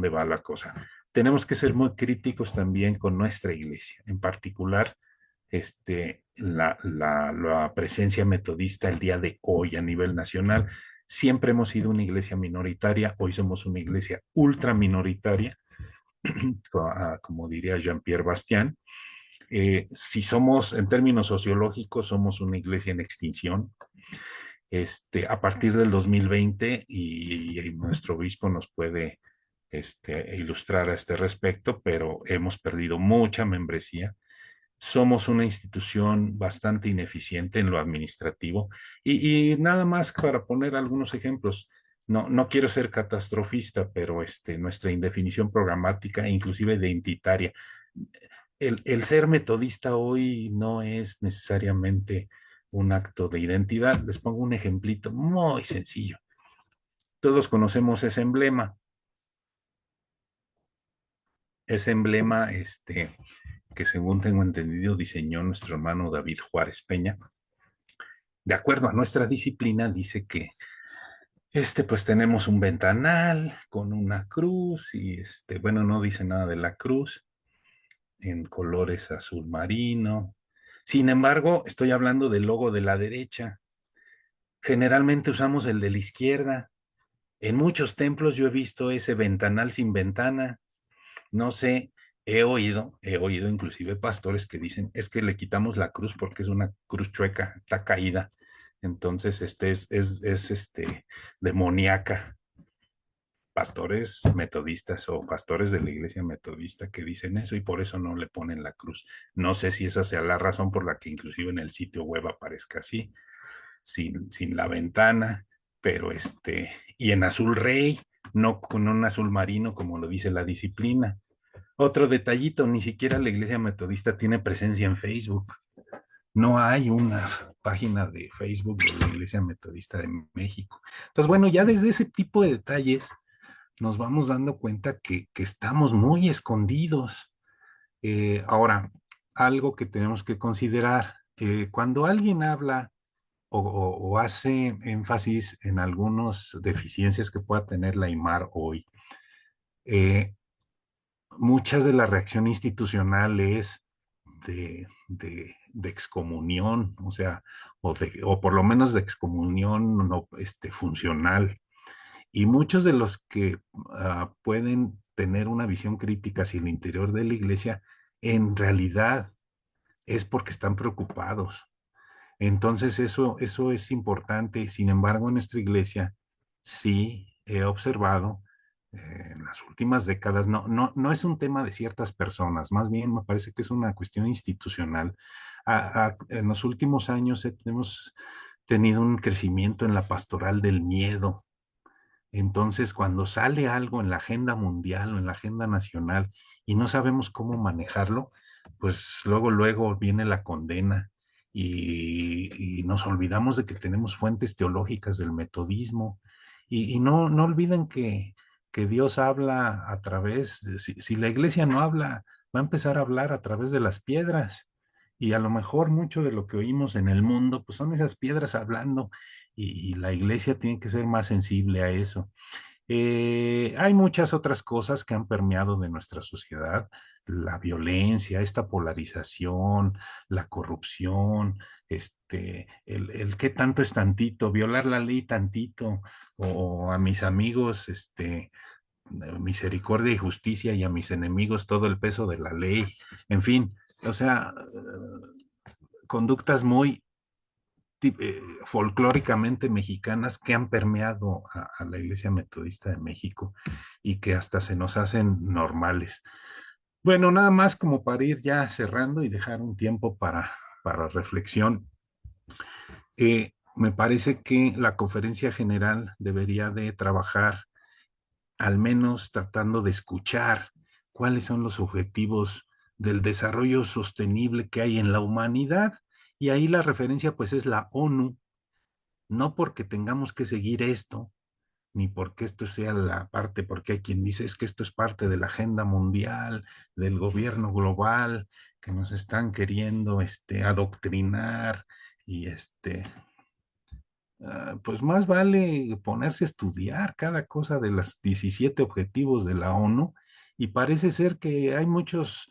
va la cosa. Tenemos que ser muy críticos también con nuestra iglesia, en particular la presencia metodista el día de hoy a nivel nacional. Siempre hemos sido una iglesia minoritaria, hoy somos una iglesia ultra minoritaria, como diría Jean-Pierre Bastián. Si somos, en términos sociológicos, somos una iglesia en extinción. A partir del 2020, y nuestro obispo nos puede ilustrar a este respecto, pero hemos perdido mucha membresía. Somos una institución bastante ineficiente en lo administrativo y nada más para poner algunos ejemplos. No quiero ser catastrofista, pero nuestra indefinición programática e inclusive identitaria. El ser metodista hoy no es necesariamente un acto de identidad. Les pongo un ejemplito muy sencillo. Todos conocemos ese emblema, que según tengo entendido diseñó nuestro hermano David Juárez Peña. De acuerdo a nuestra disciplina, dice que pues tenemos un ventanal con una cruz y bueno, no dice nada de la cruz en colores azul marino. Sin embargo, estoy hablando del logo de la derecha. Generalmente usamos el de la izquierda. En muchos templos yo he visto ese ventanal sin ventana. No sé, he oído inclusive pastores que dicen, es que le quitamos la cruz porque es una cruz chueca, está caída. Entonces, es demoníaca. Pastores metodistas o pastores de la iglesia metodista que dicen eso y por eso no le ponen la cruz. No sé si esa sea la razón por la que inclusive en el sitio web aparezca así, sin la ventana, pero y en azul rey, no con un azul marino como lo dice la disciplina. Otro detallito, ni siquiera la Iglesia Metodista tiene presencia en Facebook. No hay una página de Facebook de la Iglesia Metodista de México. Entonces, bueno, ya desde ese tipo de detalles nos vamos dando cuenta que estamos muy escondidos. Ahora, algo que tenemos que considerar, cuando alguien habla o hace énfasis en algunas deficiencias que pueda tener la IMAR hoy, eh, muchas de la reacción institucional es de excomunión, o sea, o por lo menos de excomunión no, funcional. Y muchos de los que pueden tener una visión crítica hacia el interior de la iglesia, en realidad es porque están preocupados. Entonces eso es importante. Sin embargo, en nuestra iglesia sí he observado en las últimas décadas, no es un tema de ciertas personas, más bien me parece que es una cuestión institucional. En los últimos años hemos tenido un crecimiento en la pastoral del miedo. Entonces, cuando sale algo en la agenda mundial o en la agenda nacional y no sabemos cómo manejarlo, pues luego viene la condena y nos olvidamos de que tenemos fuentes teológicas del metodismo y no olviden que Dios habla a través, si la iglesia no habla, va a empezar a hablar a través de las piedras y a lo mejor mucho de lo que oímos en el mundo, pues son esas piedras hablando y la iglesia tiene que ser más sensible a eso. Hay muchas otras cosas que han permeado de nuestra sociedad, la violencia, esta polarización, la corrupción, el qué tanto es tantito, violar la ley tantito, o a mis amigos, misericordia y justicia, y a mis enemigos todo el peso de la ley, en fin, o sea, conductas muy folclóricamente mexicanas que han permeado a la Iglesia Metodista de México y que hasta se nos hacen normales. Bueno, nada más como para ir ya cerrando y dejar un tiempo para reflexión. Me parece que la conferencia general debería de trabajar al menos tratando de escuchar cuáles son los objetivos del desarrollo sostenible que hay en la humanidad. Y ahí la referencia pues es la ONU, no porque tengamos que seguir esto, ni porque esto sea la parte, porque hay quien dice es que esto es parte de la agenda mundial, del gobierno global, que nos están queriendo adoctrinar y pues más vale ponerse a estudiar cada cosa de los 17 objetivos de la ONU y parece ser que hay muchos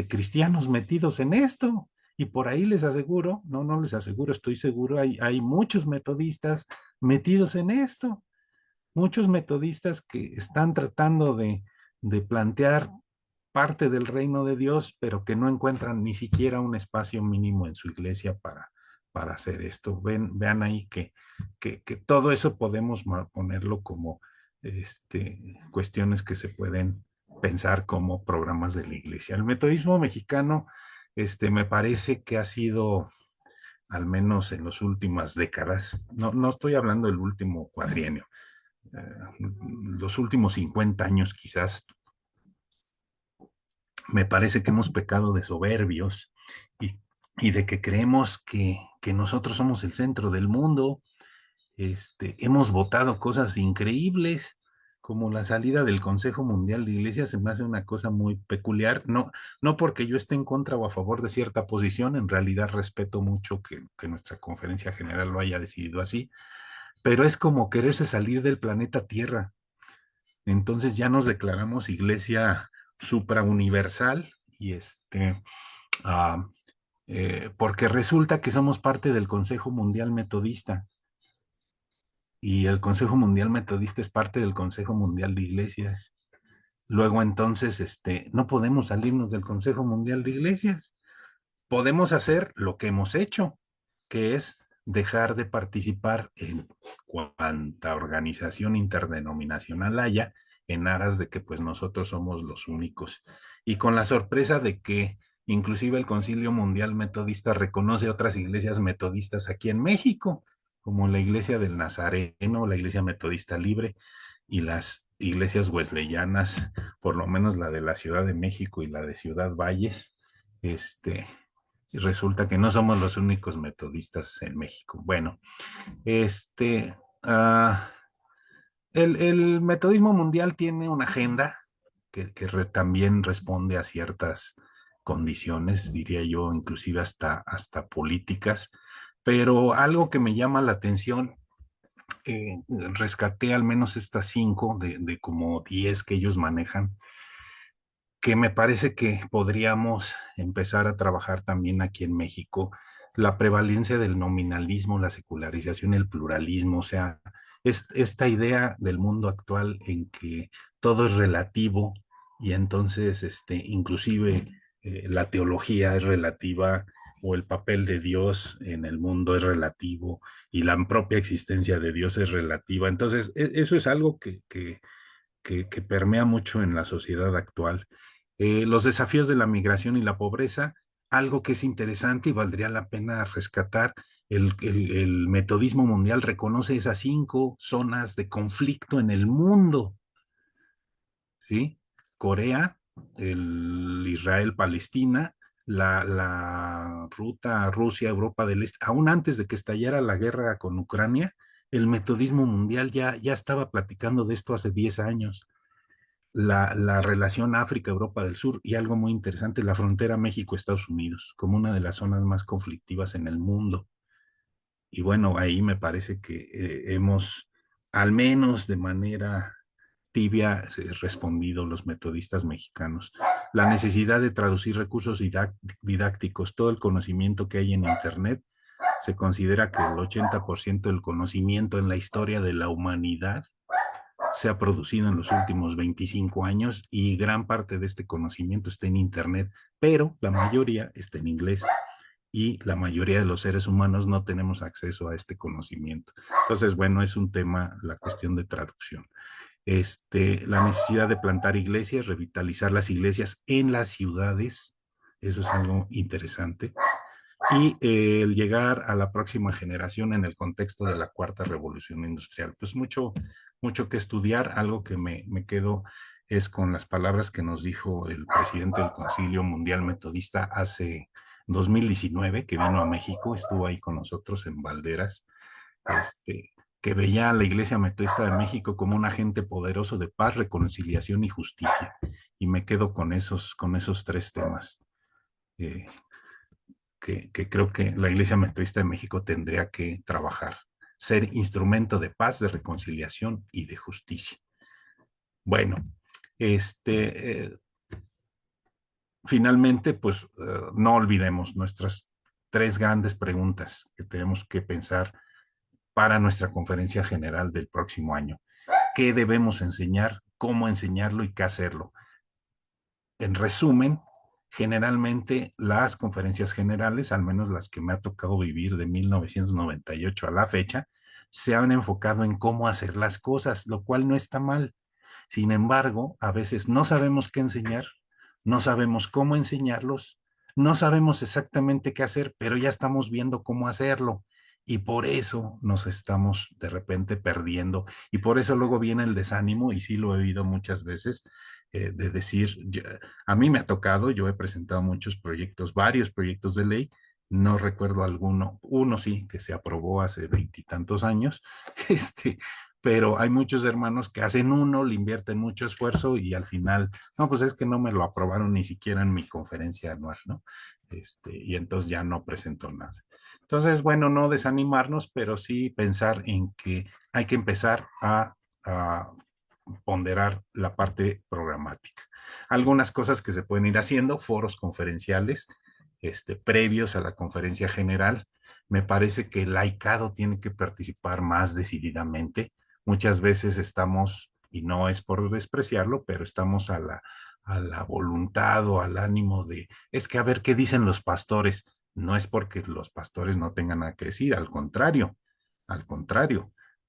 cristianos metidos en esto y por ahí les aseguro, no les aseguro, estoy seguro, hay muchos metodistas metidos en esto, muchos metodistas que están tratando de plantear parte del reino de Dios, pero que no encuentran ni siquiera un espacio mínimo en su iglesia para hacer esto. Vean ahí que todo eso podemos ponerlo como cuestiones que se pueden pensar como programas de la iglesia. El metodismo mexicano me parece que ha sido, al menos en las últimas décadas, no estoy hablando del último cuadrienio, los últimos 50 años quizás, me parece que hemos pecado de soberbios y de que creemos que nosotros somos el centro del mundo. Hemos votado cosas increíbles, como la salida del Consejo Mundial de Iglesias, se me hace una cosa muy peculiar, no porque yo esté en contra o a favor de cierta posición, en realidad respeto mucho que nuestra conferencia general lo haya decidido así, pero es como quererse salir del planeta Tierra. Entonces ya nos declaramos iglesia suprauniversal y ah, porque resulta que somos parte del Consejo Mundial Metodista y el Consejo Mundial Metodista es parte del Consejo Mundial de Iglesias. Luego entonces, no podemos salirnos del Consejo Mundial de Iglesias. Podemos hacer lo que hemos hecho, que es dejar de participar en cuanta organización interdenominacional haya, en aras de que pues nosotros somos los únicos. Y con la sorpresa de que inclusive el Concilio Mundial Metodista reconoce otras iglesias metodistas aquí en México, como la Iglesia del Nazareno, la Iglesia Metodista Libre y las iglesias wesleyanas, por lo menos la de la Ciudad de México y la de Ciudad Valles, y resulta que no somos los únicos metodistas en México. Bueno, este, uh, el metodismo mundial tiene una agenda que también responde a ciertas condiciones, diría yo, inclusive hasta políticas, pero algo que me llama la atención, rescaté al menos estas 5 de como 10 que ellos manejan, que me parece que podríamos empezar a trabajar también aquí en México, la prevalencia del nominalismo, la secularización, el pluralismo, o sea, esta idea del mundo actual en que todo es relativo y entonces inclusive la teología es relativa o el papel de Dios en el mundo es relativo y la propia existencia de Dios es relativa. Entonces, eso es algo que permea mucho en la sociedad actual. Los desafíos de la migración y la pobreza, algo que es interesante y valdría la pena rescatar, el metodismo mundial reconoce esas 5 zonas de conflicto en el mundo, ¿sí? Corea, el Israel-Palestina, la ruta Rusia-Europa del Este, aún antes de que estallara la guerra con Ucrania, el metodismo mundial ya estaba platicando de esto hace 10 años. La relación África-Europa del Sur y algo muy interesante, la frontera México-Estados Unidos, como una de las zonas más conflictivas en el mundo. Y bueno, ahí me parece que hemos, al menos de manera tibia, respondido los metodistas mexicanos. La necesidad de traducir recursos didácticos, todo el conocimiento que hay en Internet, se considera que el 80% del conocimiento en la historia de la humanidad se ha producido en los últimos 25 años y gran parte de este conocimiento está en Internet, pero la mayoría está en inglés y la mayoría de los seres humanos no tenemos acceso a este conocimiento. Entonces, bueno, es un tema, la cuestión de traducción. La necesidad de plantar iglesias, revitalizar las iglesias en las ciudades, eso es algo interesante. Y el llegar a la próxima generación en el contexto de la cuarta revolución industrial. Pues mucho que estudiar. Algo que me quedo es con las palabras que nos dijo el presidente del Concilio Mundial Metodista hace 2019, que vino a México, estuvo ahí con nosotros en Valderas, que veía a la Iglesia Metodista de México como un agente poderoso de paz, reconciliación y justicia. Y me quedo con esos 3 temas. Que creo que la Iglesia Metodista de México tendría que trabajar, ser instrumento de paz, de reconciliación y de justicia. Bueno, finalmente, pues no olvidemos nuestras 3 grandes preguntas que tenemos que pensar para nuestra conferencia general del próximo año. ¿Qué debemos enseñar? ¿Cómo enseñarlo y qué hacerlo? En resumen, generalmente las conferencias generales, al menos las que me ha tocado vivir de 1998 a la fecha, se han enfocado en cómo hacer las cosas, lo cual no está mal. Sin embargo, a veces no sabemos qué enseñar, no sabemos cómo enseñarlos, no sabemos exactamente qué hacer, pero ya estamos viendo cómo hacerlo. Y por eso nos estamos de repente perdiendo. Y por eso luego viene el desánimo, y sí lo he oído muchas veces, de decir, a mí me ha tocado, yo he presentado muchos proyectos, varios proyectos de ley, no recuerdo alguno, uno sí, que se aprobó hace 20 y tantos años, pero hay muchos hermanos que hacen uno, le invierten mucho esfuerzo y al final, no, pues es que no me lo aprobaron ni siquiera en mi conferencia anual, ¿no? Y entonces ya no presentó nada. Entonces, bueno, no desanimarnos, pero sí pensar en que hay que empezar a ponderar la parte programática. Algunas cosas que se pueden ir haciendo, foros conferenciales, previos a la conferencia general. Me parece que el laicado tiene que participar más decididamente. Muchas veces estamos, y no es por despreciarlo, pero estamos a la voluntad o al ánimo de, es que a ver qué dicen los pastores. No es porque los pastores no tengan nada que decir, al contrario,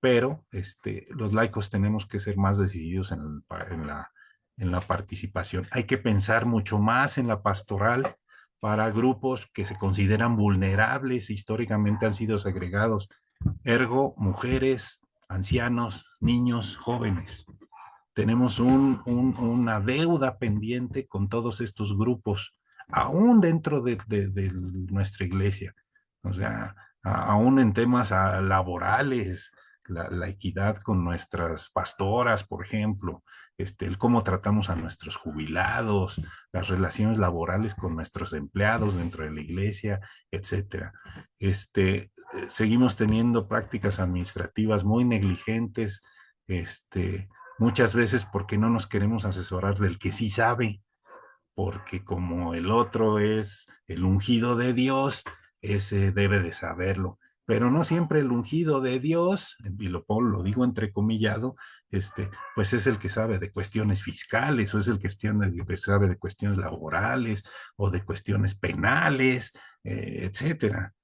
pero los laicos tenemos que ser más decididos en la participación. Hay que pensar mucho más en la pastoral para grupos que se consideran vulnerables e históricamente han sido segregados, ergo mujeres, ancianos, niños, jóvenes. tenemos una deuda pendiente con todos estos grupos, aún dentro de nuestra iglesia. O sea, aún en temas laborales, la equidad con nuestras pastoras, por ejemplo, el cómo tratamos a nuestros jubilados, las relaciones laborales con nuestros empleados dentro de la iglesia, etcétera. Seguimos teniendo prácticas administrativas muy negligentes, muchas veces porque no nos queremos asesorar del que sí sabe, porque como el otro es el ungido de Dios, ese debe de saberlo. Pero no siempre el ungido de Dios, y lo digo entrecomillado, pues es el que sabe de cuestiones fiscales, o es el que sabe de cuestiones laborales, o de cuestiones penales, etcétera.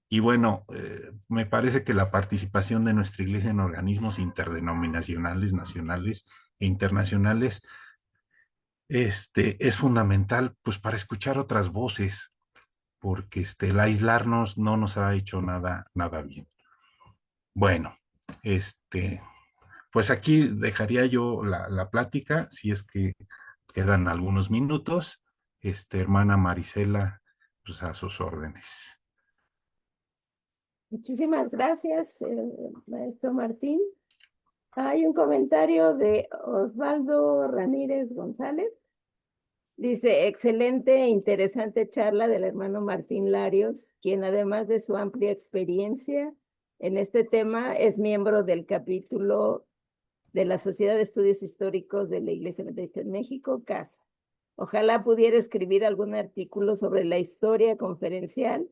Y bueno, me parece que la participación de nuestra iglesia en organismos interdenominacionales, nacionales e internacionales, es fundamental, pues, para escuchar otras voces, porque el aislarnos no nos ha hecho nada bien. Bueno, pues aquí dejaría yo la plática, si es que quedan algunos minutos. Hermana Marisela, pues a sus órdenes. Muchísimas gracias, maestro Martín. Hay un comentario de Osvaldo Ramírez González. Dice, excelente e interesante charla del hermano Martín Larios, quien además de su amplia experiencia en este tema es miembro del capítulo de la Sociedad de Estudios Históricos de la Iglesia Metodista en México, CAS. Ojalá pudiera escribir algún artículo sobre la historia conferencial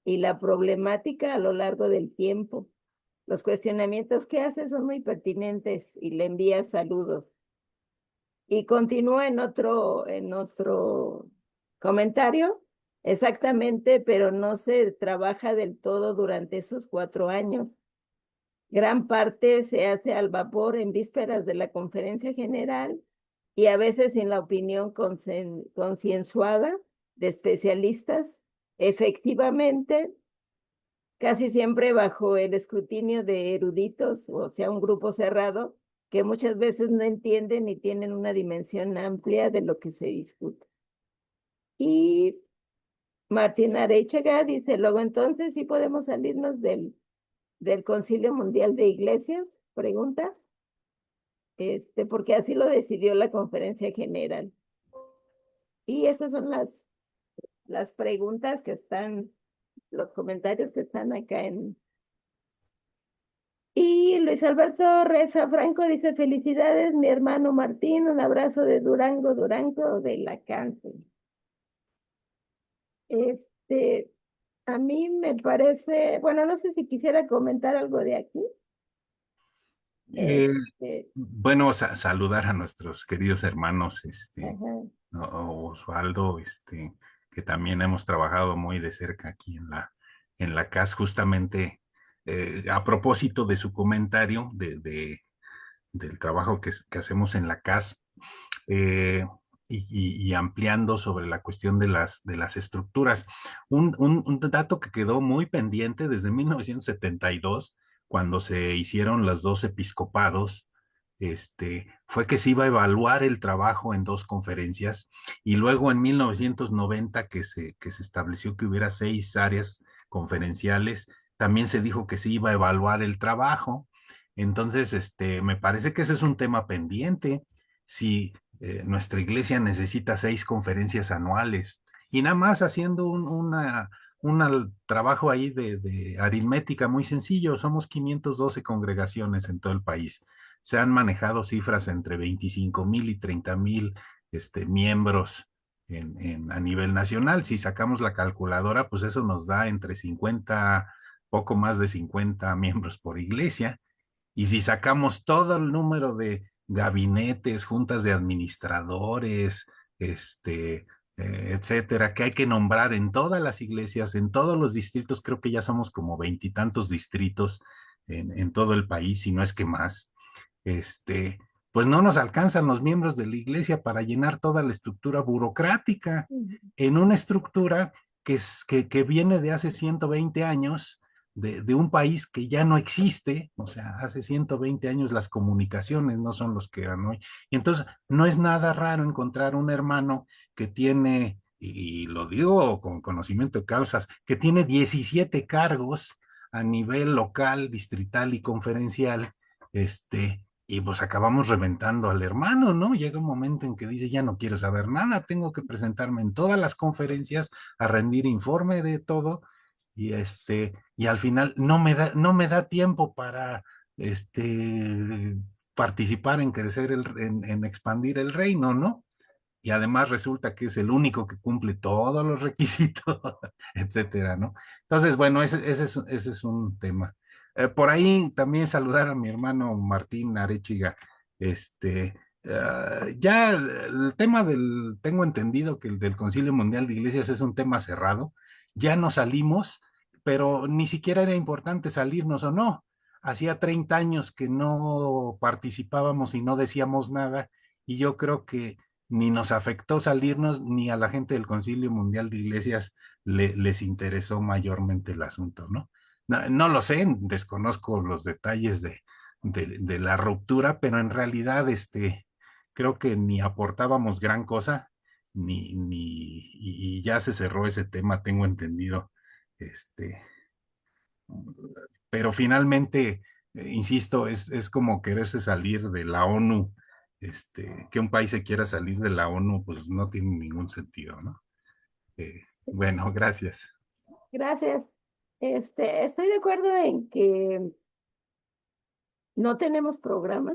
y la problemática a lo largo del tiempo. Los cuestionamientos que hace son muy pertinentes y le envía saludos. Y continúa en otro comentario, exactamente, pero no se trabaja del todo durante esos 4 años. Gran parte se hace al vapor en vísperas de la conferencia general y a veces sin la opinión concienzuada de especialistas. Efectivamente, casi siempre bajo el escrutinio de eruditos, o sea, un grupo cerrado, que muchas veces no entienden ni tienen una dimensión amplia de lo que se discute. Y Martín Arechaga dice, luego entonces sí podemos salirnos del Concilio Mundial de Iglesias, pregunta, porque así lo decidió la conferencia general. Y estas son las preguntas que están, los comentarios que están acá en... Y Luis Alberto Reza Franco dice, felicidades, mi hermano Martín, un abrazo de Durango, Durango, de la Cáncer. A mí me parece, bueno, no sé si quisiera comentar algo de aquí. Eh, Este, bueno, saludar a nuestros queridos hermanos, ajá. Osvaldo, que también hemos trabajado muy de cerca aquí en la CAS, justamente a propósito de su comentario del trabajo que hacemos en la CAS, eh, y ampliando sobre la cuestión de las estructuras. Un dato que quedó muy pendiente desde 1972, cuando se hicieron los 2 episcopados, fue que se iba a evaluar el trabajo en 2 conferencias, y luego en 1990 que se estableció que hubiera 6 áreas conferenciales, también se dijo que se iba a evaluar el trabajo. Entonces, me parece que ese es un tema pendiente. Si nuestra iglesia necesita 6 conferencias anuales, y nada más haciendo un trabajo ahí de aritmética muy sencillo, somos 512 congregaciones en todo el país. Se han manejado cifras entre 25,000 y 30,000 miembros a nivel nacional. Si sacamos la calculadora, pues eso nos da entre 50, poco más de 50 miembros por iglesia. Y si sacamos todo el número de gabinetes, juntas de administradores, etcétera, que hay que nombrar en todas las iglesias, en todos los distritos, creo que ya somos como 20 y tantos distritos en todo el país, si no es que más, pues no nos alcanzan los miembros de la iglesia para llenar toda la estructura burocrática, en una estructura que viene de hace 120 años, de un país que ya no existe, o sea, hace 120 años las comunicaciones no son los que eran hoy. Y entonces no es nada raro encontrar un hermano que tiene, y lo digo con conocimiento de causas, que tiene 17 cargos a nivel local, distrital y conferencial, y pues acabamos reventando al hermano, ¿no? Llega un momento en que dice, ya no quiero saber nada, tengo que presentarme en todas las conferencias a rendir informe de todo y al final no me da tiempo para participar en crecer, en expandir el reino, ¿no? Y además resulta que es el único que cumple todos los requisitos, etcétera, ¿no? Entonces, bueno, ese es un tema. Por ahí también saludar a mi hermano Martín Arechiga. Ya el tema tengo entendido que el del Concilio Mundial de Iglesias es un tema cerrado. Ya no salimos, pero ni siquiera era importante salirnos o no. Hacía 30 años que no participábamos y no decíamos nada, y yo creo que ni nos afectó salirnos, ni a la gente del Concilio Mundial de Iglesias les interesó mayormente el asunto, ¿no? No lo sé, desconozco los detalles de la ruptura, pero en realidad creo que ni aportábamos gran cosa, y ya se cerró ese tema, tengo entendido. Este, pero finalmente, insisto, es como quererse salir de la ONU, que un país se quiera salir de la ONU, pues no tiene ningún sentido, ¿no? Bueno, gracias. Gracias. Estoy de acuerdo en que no tenemos programa,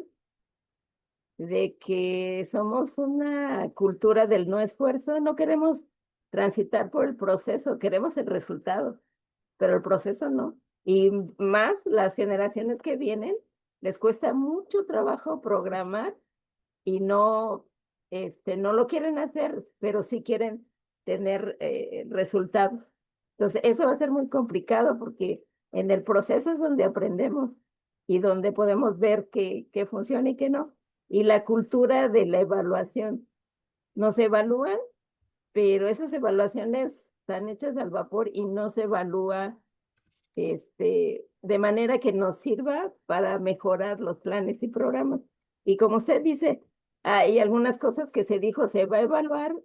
de que somos una cultura del no esfuerzo, no queremos transitar por el proceso, queremos el resultado, pero el proceso no. Y más las generaciones que vienen, les cuesta mucho trabajo programar y no lo quieren hacer, pero sí quieren tener resultados. Entonces, eso va a ser muy complicado porque en el proceso es donde aprendemos y donde podemos ver qué funciona y qué no. Y la cultura de la evaluación. Nos evalúan, pero esas evaluaciones están hechas al vapor y no se evalúa de manera que nos sirva para mejorar los planes y programas. Y como usted dice, hay algunas cosas que se dijo se va a evaluar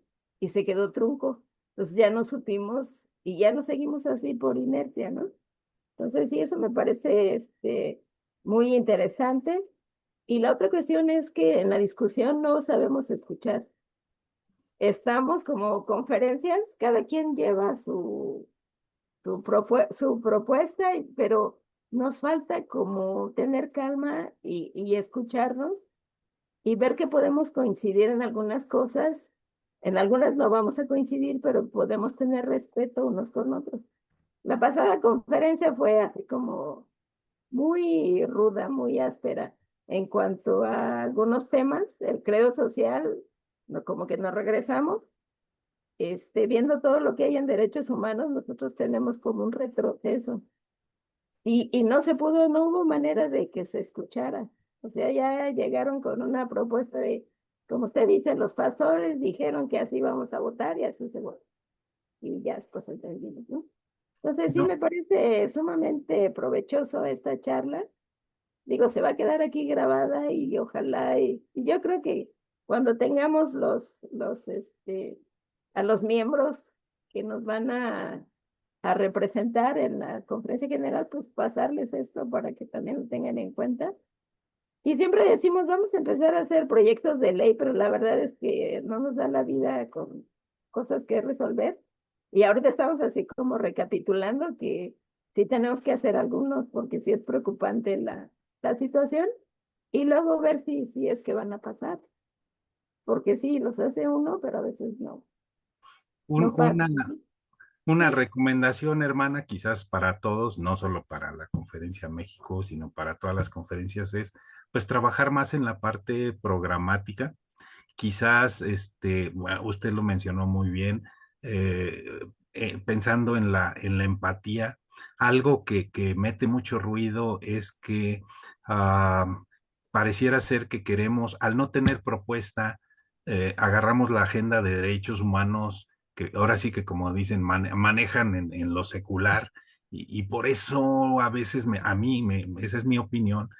y se quedó trunco. Entonces ya no supimos y ya no seguimos así por inercia, ¿no? Entonces sí, eso me parece muy interesante. Y la otra cuestión es que en la discusión no sabemos escuchar. Estamos como conferencias, cada quien lleva su propuesta, pero nos falta como tener calma y escucharnos y ver que podemos coincidir en algunas cosas. En algunas no vamos a coincidir, pero podemos tener respeto unos con otros. La pasada conferencia fue así como muy ruda, muy áspera en cuanto a algunos temas, el credo social, no, como que nos regresamos viendo todo lo que hay en derechos humanos, nosotros tenemos como un retroceso. Y no se pudo, no hubo manera de que se escuchara. O sea, ya llegaron con una propuesta de, como usted dice, los pastores dijeron que así vamos a votar y así se votó. Y ya después entendimos, ¿no? Entonces sí No, me parece sumamente provechoso esta charla. Digo, se va a quedar aquí grabada y ojalá, y yo creo que cuando tengamos a los miembros que nos van a representar en la conferencia general, pues pasarles esto para que también lo tengan en cuenta. Y siempre decimos, vamos a empezar a hacer proyectos de ley, pero la verdad es que no nos da la vida con cosas que resolver. Y ahorita estamos así como recapitulando que sí tenemos que hacer algunos porque sí es preocupante la situación y luego ver si es que van a pasar. Porque sí, los hace uno, pero a veces no. un- No pasa. una, una Sí, recomendación, hermana, quizás para todos, no solo para la Conferencia México, sino para todas las conferencias, es pues trabajar más en la parte programática. Quizás, bueno, usted lo mencionó muy bien, eh, pensando en la empatía, algo que mete mucho ruido es que pareciera ser que queremos, al no tener propuesta, agarramos la agenda de derechos humanos, que ahora sí que como dicen, manejan en lo secular, Y por eso a veces esa es mi opinión,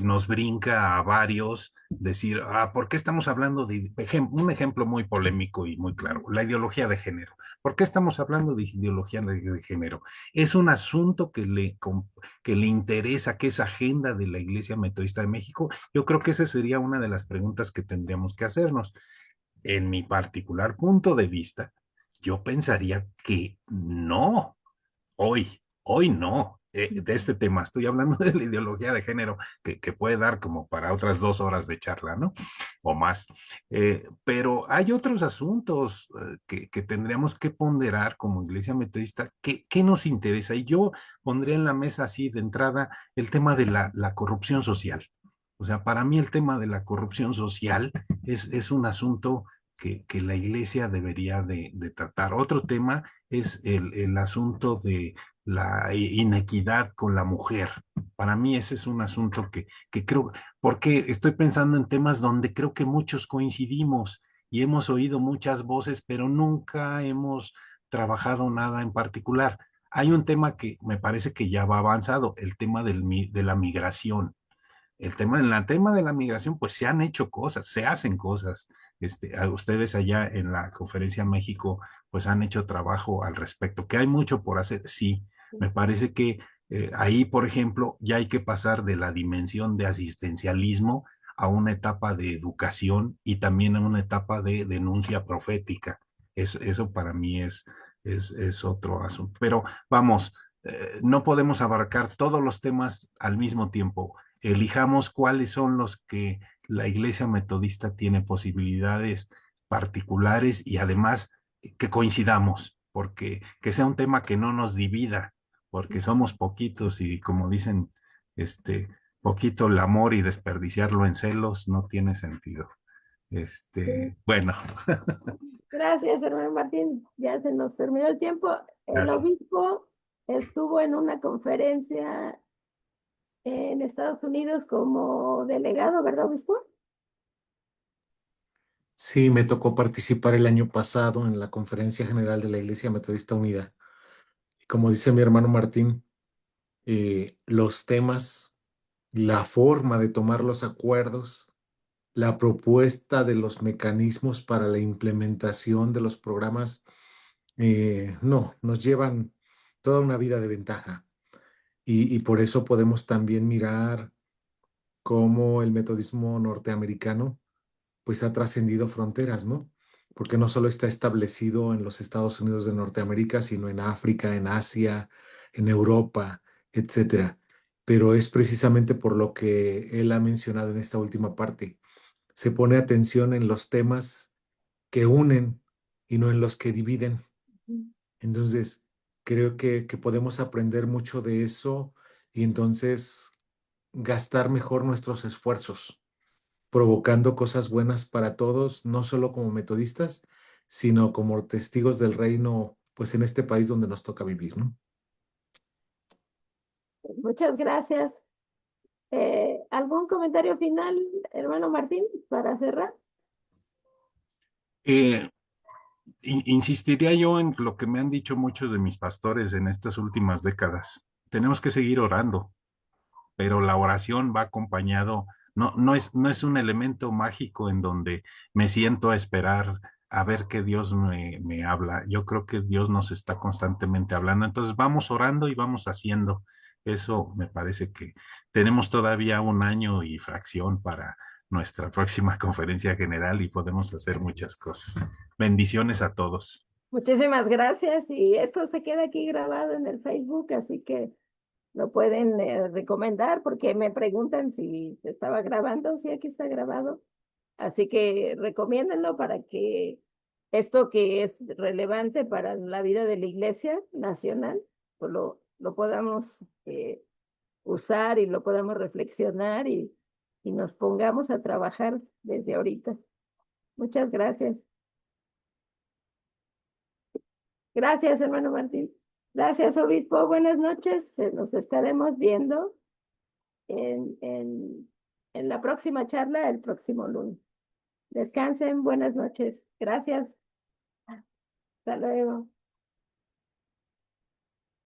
nos brinca a varios decir, ¿por qué estamos hablando de un ejemplo muy polémico y muy claro, la ideología de género? ¿Por qué estamos hablando de ideología de género? Es un asunto que le interesa, que es agenda de la Iglesia Metodista de México. Yo creo que esa sería una de las preguntas que tendríamos que hacernos. En mi particular punto de vista, yo pensaría que no. Hoy no. De este tema, estoy hablando de la ideología de género que puede dar como para otras 2 horas de charla, ¿no? O más. Pero hay otros asuntos que tendríamos que ponderar como Iglesia Metodista. ¿Qué nos interesa? Y yo pondría en la mesa así de entrada el tema de la corrupción social. O sea, para mí el tema de la corrupción social es un asunto que la Iglesia debería de tratar. Otro tema es el asunto de la inequidad con la mujer. Para mí ese es un asunto que creo, porque estoy pensando en temas donde creo que muchos coincidimos y hemos oído muchas voces, pero nunca hemos trabajado nada en particular. Hay un tema que me parece que ya va avanzado, el tema de la migración. En el tema de la migración, pues se han hecho cosas, se hacen cosas. A ustedes allá en la Conferencia México, pues han hecho trabajo al respecto. ¿Que hay mucho por hacer? Sí, me parece que ahí, por ejemplo, ya hay que pasar de la dimensión de asistencialismo a una etapa de educación y también a una etapa de denuncia profética. Eso para mí es otro asunto. Pero vamos, no podemos abarcar todos los temas al mismo tiempo. Elijamos cuáles son los que la Iglesia Metodista tiene posibilidades particulares y además que coincidamos, porque que sea un tema que no nos divida, porque somos poquitos y como dicen, poquito el amor y desperdiciarlo en celos no tiene sentido. Bueno, Gracias, hermano Martín. Ya se nos terminó el tiempo. El gracias. obispo estuvo en una conferencia en Estados Unidos como delegado, ¿verdad, obispo? Sí, me tocó participar el año pasado en la Conferencia General de la Iglesia Metodista Unida. Y como dice mi hermano Martín, los temas, la forma de tomar los acuerdos, la propuesta de los mecanismos para la implementación de los programas, no, nos llevan toda una vida de ventaja. Y por eso podemos también mirar cómo el metodismo norteamericano pues ha trascendido fronteras, ¿no? Porque no solo está establecido en los Estados Unidos de Norteamérica, sino en África, en Asia, en Europa, etcétera. Pero es precisamente por lo que él ha mencionado en esta última parte. Se pone atención en los temas que unen y no en los que dividen. Entonces, creo que podemos aprender mucho de eso y entonces gastar mejor nuestros esfuerzos provocando cosas buenas para todos, no solo como metodistas, sino como testigos del reino, pues en este país donde nos toca vivir, ¿no? Muchas gracias. ¿Algún comentario final, hermano Martín, para cerrar? Eh, Insistiría yo en lo que me han dicho muchos de mis pastores en estas últimas décadas. Tenemos que seguir orando, pero la oración va acompañado, no es un elemento mágico en donde me siento a esperar a ver qué Dios me habla. Yo creo que Dios nos está constantemente hablando. Entonces vamos orando y vamos haciendo. Eso me parece que tenemos todavía un año y fracción para nuestra próxima conferencia general y podemos hacer muchas cosas. Bendiciones a todos. Muchísimas gracias y esto se queda aquí grabado en el Facebook, así que lo pueden recomendar porque me preguntan si se estaba grabando, sí, aquí está grabado. Así que recomiéndenlo para que esto que es relevante para la vida de la Iglesia Nacional, pues lo podamos usar y lo podamos reflexionar y nos pongamos a trabajar desde ahorita. Muchas gracias. Gracias, hermano Martín. Gracias, obispo. Buenas noches. Nos estaremos viendo en, en, en la próxima charla el próximo lunes. Descansen. Buenas noches. Gracias. Hasta luego.